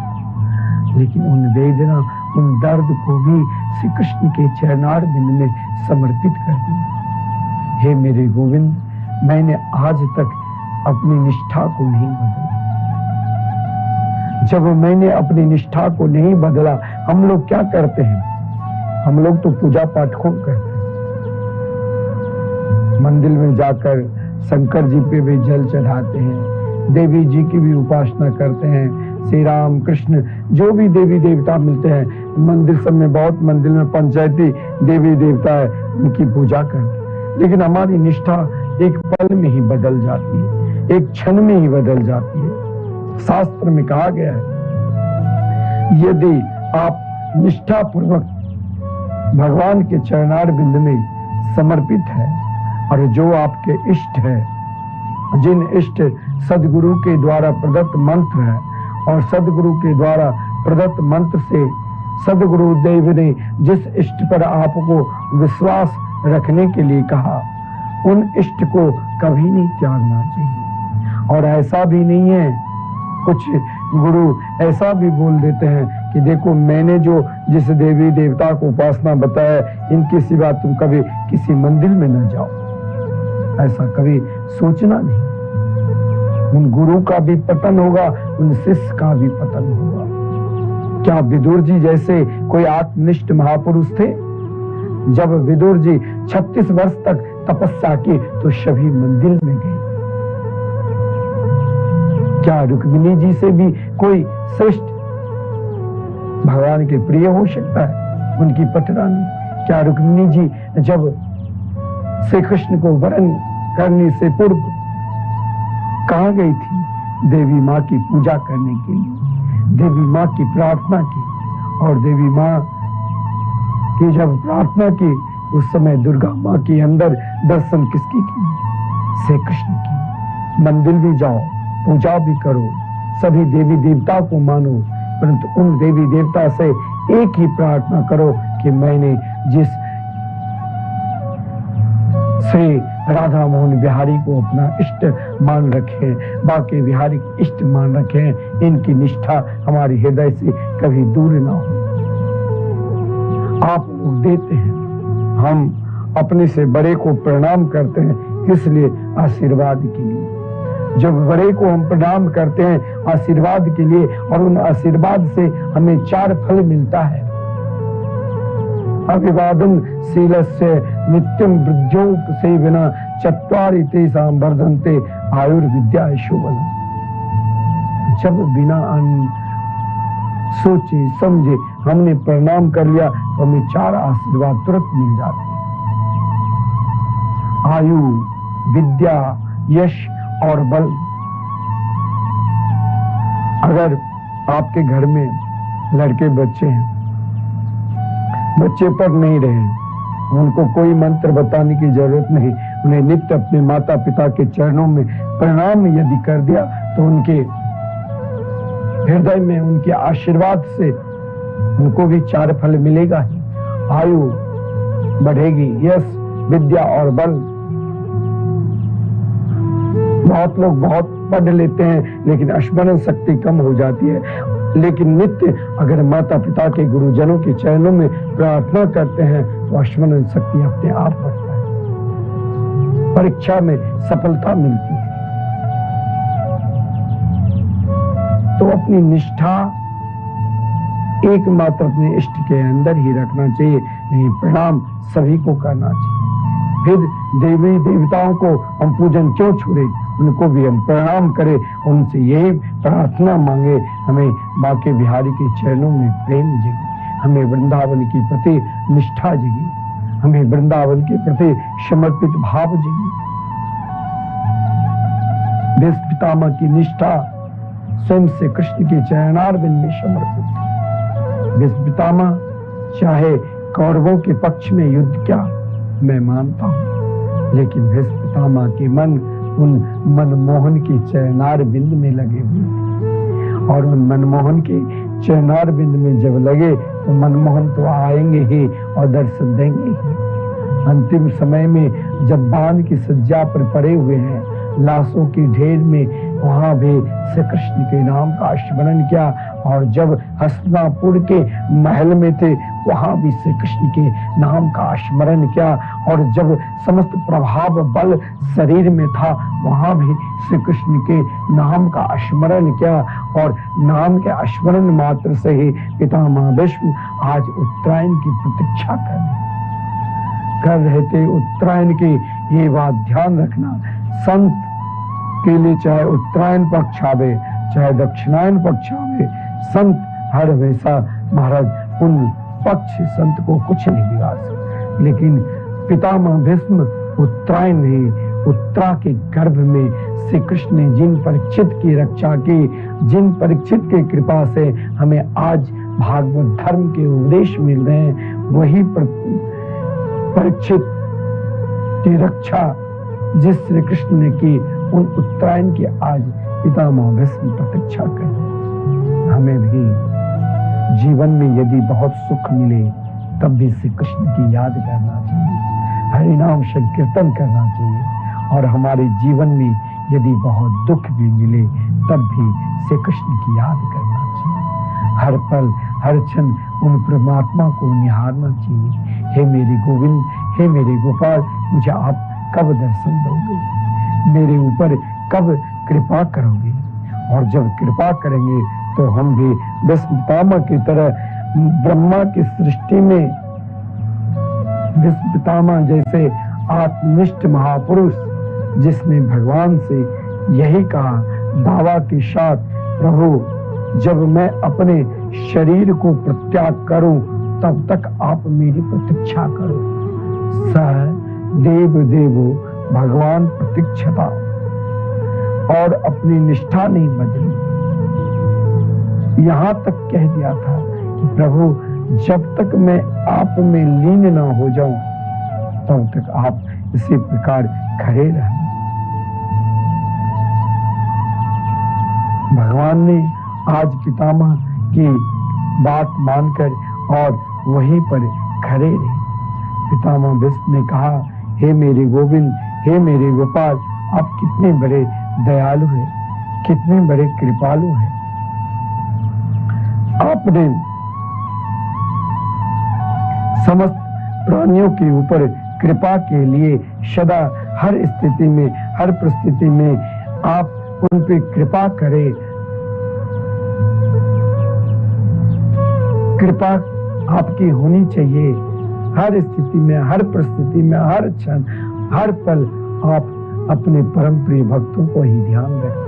लेकिन उन वेदना, उन दर्द को भी श्री कृष्ण के चरणार बिंद में समर्पित कर दिया। हे मेरे गोविंद, मैंने आज तक अपनी निष्ठा को नहीं बदला। जब मैंने अपनी निष्ठा को नहीं बदला, हम लोग क्या करते हैं? हम लोग तो पूजा पाठ खूब करते हैं, मंदिर में जाकर शंकर जी पे भी जल चढ़ाते हैं, देवी जी की भी उपासना करते हैं, श्री राम कृष्ण जो भी देवी देवता मिलते हैं, मंदिर सब में, बहुत मंदिर में पंचायती देवी देवता है, उनकी पूजा करते हैं। लेकिन हमारी निष्ठा एक पल में ही बदल जाती है, एक क्षण में ही बदल जाती है। शास्त्र में कहा गया है, यदि आप निष्ठा पूर्वक भगवान के चरणार बिंद में समर्पित है और जो आपके इष्ट है, जिन इष्ट सदगुरु के द्वारा प्रदत्त मंत्र है और सदगुरु के द्वारा प्रदत्त मंत्र से सदगुरु देव ने जिस इष्ट पर आपको विश्वास रखने के लिए कहा, उन इष्ट को कभी नहीं त्यागना चाहिए। और ऐसा भी नहीं है, कुछ गुरु ऐसा भी बोल देते हैं कि देखो मैंने जो जिस देवी देवता को उपासना बताया, इनके सिवा तुम कभी किसी मंदिर में न जाओ। ऐसा कभी सोचना नहीं। उन गुरु का भी पतन होगा, उन शिष्य का भी पतन होगा। क्या विदुर जी जैसे कोई आत्मनिष्ठ महापुरुष थे? जब विदुर जी 36 वर्ष तक तपस्या की तो सभी मंदिर में गए। क्या रुक्मिणी जी से भी कोई श्रेष्ठ भगवान के प्रिय हो सकता है? उनकी पटरानी। क्या रुक्मिणी जी जब श्री कृष्ण को वरण करने से पूर्व कहाँ गई थी? देवी माँ की पूजा करने के लिए, देवी माँ की प्रार्थना की। और देवी माँ की जब प्रार्थना की, उस समय दुर्गा माँ के अंदर दर्शन किसकी की? श्री कृष्ण की। मंदिर भी जाओ, पूजा भी करो, सभी देवी देवता को मानो, परंतु उन देवी देवता से एक ही प्रार्थना करो कि मैंने जिस श्री राधा मोहन बिहारी को अपना इष्ट मान रखे, बाकी बिहारी इष्ट मान रखे, इनकी निष्ठा हमारी हृदय से कभी दूर ना हो। आप लोग देते हैं, हम अपने से बड़े को प्रणाम करते हैं, इसलिए आशीर्वाद के लिए। जब बड़े को हम प्रणाम करते हैं आशीर्वाद के लिए, और उन आशीर्वाद से हमें 4 फल मिलता है। अभिवादन शीलस्य नित्यम वृद्ध्योपसेवना चत्वारि तेषां वर्धन्ते आयुर्विद्या यशोबलम्। जब बिना सोचे समझे हमने प्रणाम कर लिया तो हमें 4 आशीर्वाद तुरंत मिल जाते हैं। आयु, विद्या, यश और बल। अगर आपके घर में लड़के बच्चे हैं, बच्चे पढ़ नहीं रहे, उनको कोई मंत्र बताने की जरूरत नहीं, उन्हें नित्य अपने माता पिता के चरणों में प्रणाम यदि कर दिया तो उनके हृदय में उनके आशीर्वाद से उनको भी 4 फल मिलेगा ही। आयु बढ़ेगी, यश, विद्या और बल। बहुत लोग बहुत पढ़ लेते हैं लेकिन स्मरण शक्ति कम हो जाती है, लेकिन नित्य अगर माता पिता के गुरुजनों के चरणों में प्रार्थना करते हैं तो स्मरण शक्ति अपने आप बढ़ता है, परीक्षा में सफलता मिलती है। तो अपनी निष्ठा एकमात्र अपने इष्ट के अंदर ही रखना चाहिए, नहीं प्रणाम सभी को करना चाहिए। फिर देवी देवताओं को हम पूजन क्यों छोड़े, उनको भी हम प्रणाम करें, उनसे यही प्रार्थना मांगे, हमें बाके बिहारी के चरणों में प्रेम जगे, हमें वृंदावन के प्रति निष्ठा जगे, हमें वृंदावन के प्रति समर्पित भाव जगे। भीष्म पितामह की निष्ठा स्वयं से कृष्ण के चरणारविंद में समर्पित है। भीष्म पितामह चाहे कौरवों के पक्ष में युद्ध क्या मैं मानता हूं, लेकिन भीष्म पितामह के मन उन मनमोहन के चरणार बिंद में लगे हुए थे। और उन मनमोहन के चरणार बिंद में जब लगे तो मनमोहन तो आएंगे ही और दर्शन देंगे ही। अंतिम समय में जब बाण की सज्जा पर पड़े हुए हैं, लाशों की ढेर में, वहां भी श्री कृष्ण के नाम का स्मरण किया। और जब हस्तिनापुर के महल में थे, वहां भी श्री कृष्ण के नाम का स्मरण किया। और जब समस्त प्रभाव बल शरीर में था, वहां भी श्री कृष्ण के नाम का स्मरण किया। और नाम के स्मरण मात्र से ही पितामह भीष्म आज उत्तरायण की प्रतीक्षा कर रहे थे। उत्तरायण की ये बात ध्यान रखना, संत के लिए चाहे उत्तरायण पक्ष आवे चाहे दक्षिणायन पक्ष आवे, संत हर हमेशा महाराज उन पक्ष संत को कुछ नहीं बिगाड़ सकते। लेकिन पितामह भीष्म उत्तरायण नहीं, उत्तरा के गर्भ में श्री कृष्ण ने जिन परीक्षित की रक्षा की, जिन परीक्षित की कृपा से हमें आज भागवत धर्म के उपदेश मिल रहे हैं, वही परीक्षित की रक्षा जिस श्री कृष्ण ने की, उन उत्तरायण की आज पितामह भीष्म प्रतीक्षा कर। हमें भी जीवन में यदि बहुत सुख मिले तब भी श्री कृष्ण की याद करना चाहिए, हरि नाम संकीर्तन करना चाहिए। और हमारे जीवन में यदि बहुत दुख भी मिले तब भी श्री कृष्ण की याद करना चाहिए। हर पल हर क्षण उन परमात्मा को निहारना चाहिए। हे मेरे गोविंद, हे मेरे गोपाल, मुझे आप कब दर्शन दोगे, मेरे ऊपर कब कृपा करोगे। और जब कृपा करेंगे तो हम भी भीष्म पितामह की तरह ब्रह्मा की सृष्टि में भीष्म पितामह जैसे आत्मनिष्ठ महापुरुष, जिसने भगवान से यही कहा दावा के साथ, प्रभु जब मैं अपने शरीर को प्रत्याग करूं तब तक आप मेरी प्रतीक्षा करो। सह देव देवो भगवान प्रतीक्षता, और अपनी निष्ठा नहीं बदली। यहां तक कह दिया था कि प्रभु जब तक मैं आप में लीन न हो जाऊं तब तक आप इसी प्रकार खड़े रहना। भगवान ने आज पितामह की बात मानकर और वहीं पर खड़े रहे। पितामह भीष्म ने कहा, हे मेरे गोविंद, हे मेरे गोपाल, आप कितने बड़े दयालु हैं, कितने बड़े कृपालु हैं। आपने समस्त प्राणियों के ऊपर कृपा के लिए सदा हर स्थिति में, हर परिस्थिति में आप उन पे कृपा करें। कृपा आपकी होनी चाहिए हर स्थिति में, हर परिस्थिति में, हर क्षण, हर पल आप अपने परम प्रिय भक्तों को ही ध्यान रखें।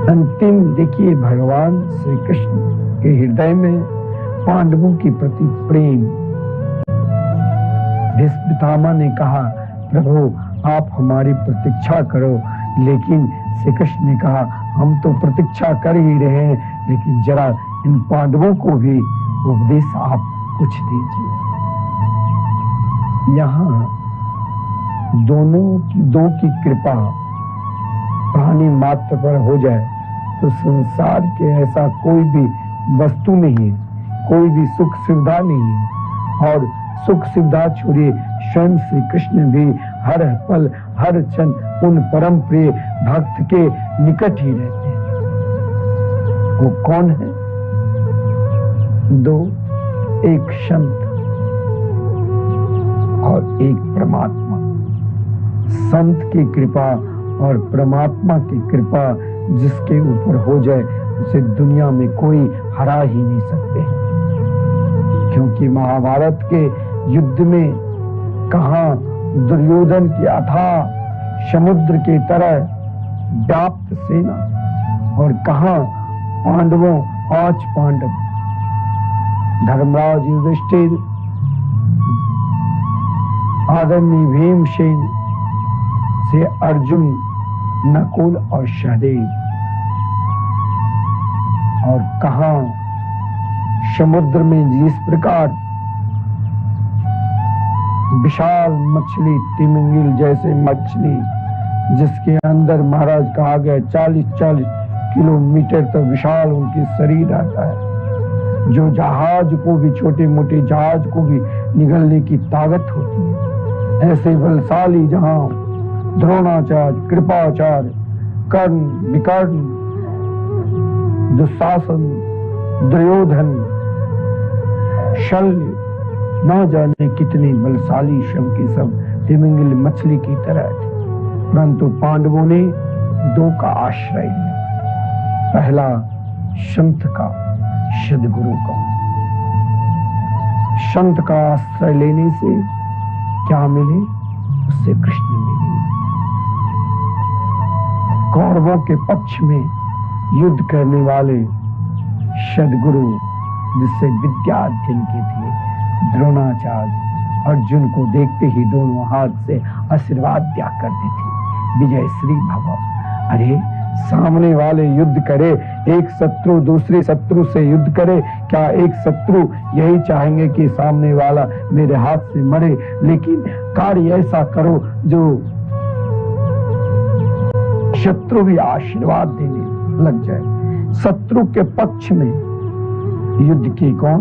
अंतिम देखिए, भगवान श्री कृष्ण के हृदय में पांडवों के प्रति प्रेम। भीष्म पितामह ने कहा, प्रभु आप हमारी प्रतीक्षा करो, लेकिन श्री कृष्ण ने कहा, हम तो प्रतीक्षा कर ही रहे हैं, लेकिन जरा इन पांडवों को भी उपदेश आप कुछ दीजिए। यहाँ दो की कृपा प्राणी मात्र पर हो जाए तो संसार के ऐसा कोई भी वस्तु नहीं है, कोई भी सुख सुविधा नहीं है। और सुख सुविधा छोड़िए, स्वयं श्री कृष्ण भी हर पल हर क्षण उन परम प्रिय भक्त के निकट ही रहते हैं। वो कौन है? दो, एक संत और एक परमात्मा। संत की कृपा और परमात्मा की कृपा जिसके ऊपर हो जाए उसे दुनिया में कोई हरा ही नहीं सकते। क्योंकि महाभारत के युद्ध में कहां दुर्योधन की अथाह समुद्र की तरह व्याप्त सेना, और कहां पांडवों 5 पांडव, धर्मराज युधिष्ठिर, आदरणीय भीमसेन से अर्जुन, नकुल और सहदेव, और कहां समुद्र में जिस प्रकार विशाल मछली, तिमिंगिल जैसे मछली जिसके अंदर महाराज कहा गया 40-40 किलोमीटर तक विशाल उनके शरीर रहता है, जो जहाज को भी, छोटे मोटे जहाज को भी निगलने की ताकत होती है। ऐसे बलशाली जहां द्रोणाचार्य, कृपाचार्य, कर्ण, विकर्ण, दुशासन, दुर्योधन, शल्य, न जाने कितने बलशाली शम के सब तिमिंगल मछली की तरह थे, परंतु पांडवों ने दो का आश्रय लिया। पहला संत का, सदगुरु का। संत का आश्रय लेने से क्या मिले? उससे कृष्ण मिले। कौरवों के पक्ष में युद्ध करने वाले सदगुरु, जिससे विद्या अध्ययन के थे, द्रोणाचार्य, अर्जुन को देखते ही दोनों हाथ से आशीर्वाद दिया करते थे, विजय श्री भव। अरे सामने वाले युद्ध करे, एक शत्रु दूसरे शत्रु से युद्ध करे, क्या एक शत्रु यही चाहेंगे कि सामने वाला मेरे हाथ से मरे? लेकिन कार्य ऐसा करो जो शत्रु भी आशीर्वाद देने लग जाए। शत्रु के पक्ष में युद्ध की कौन?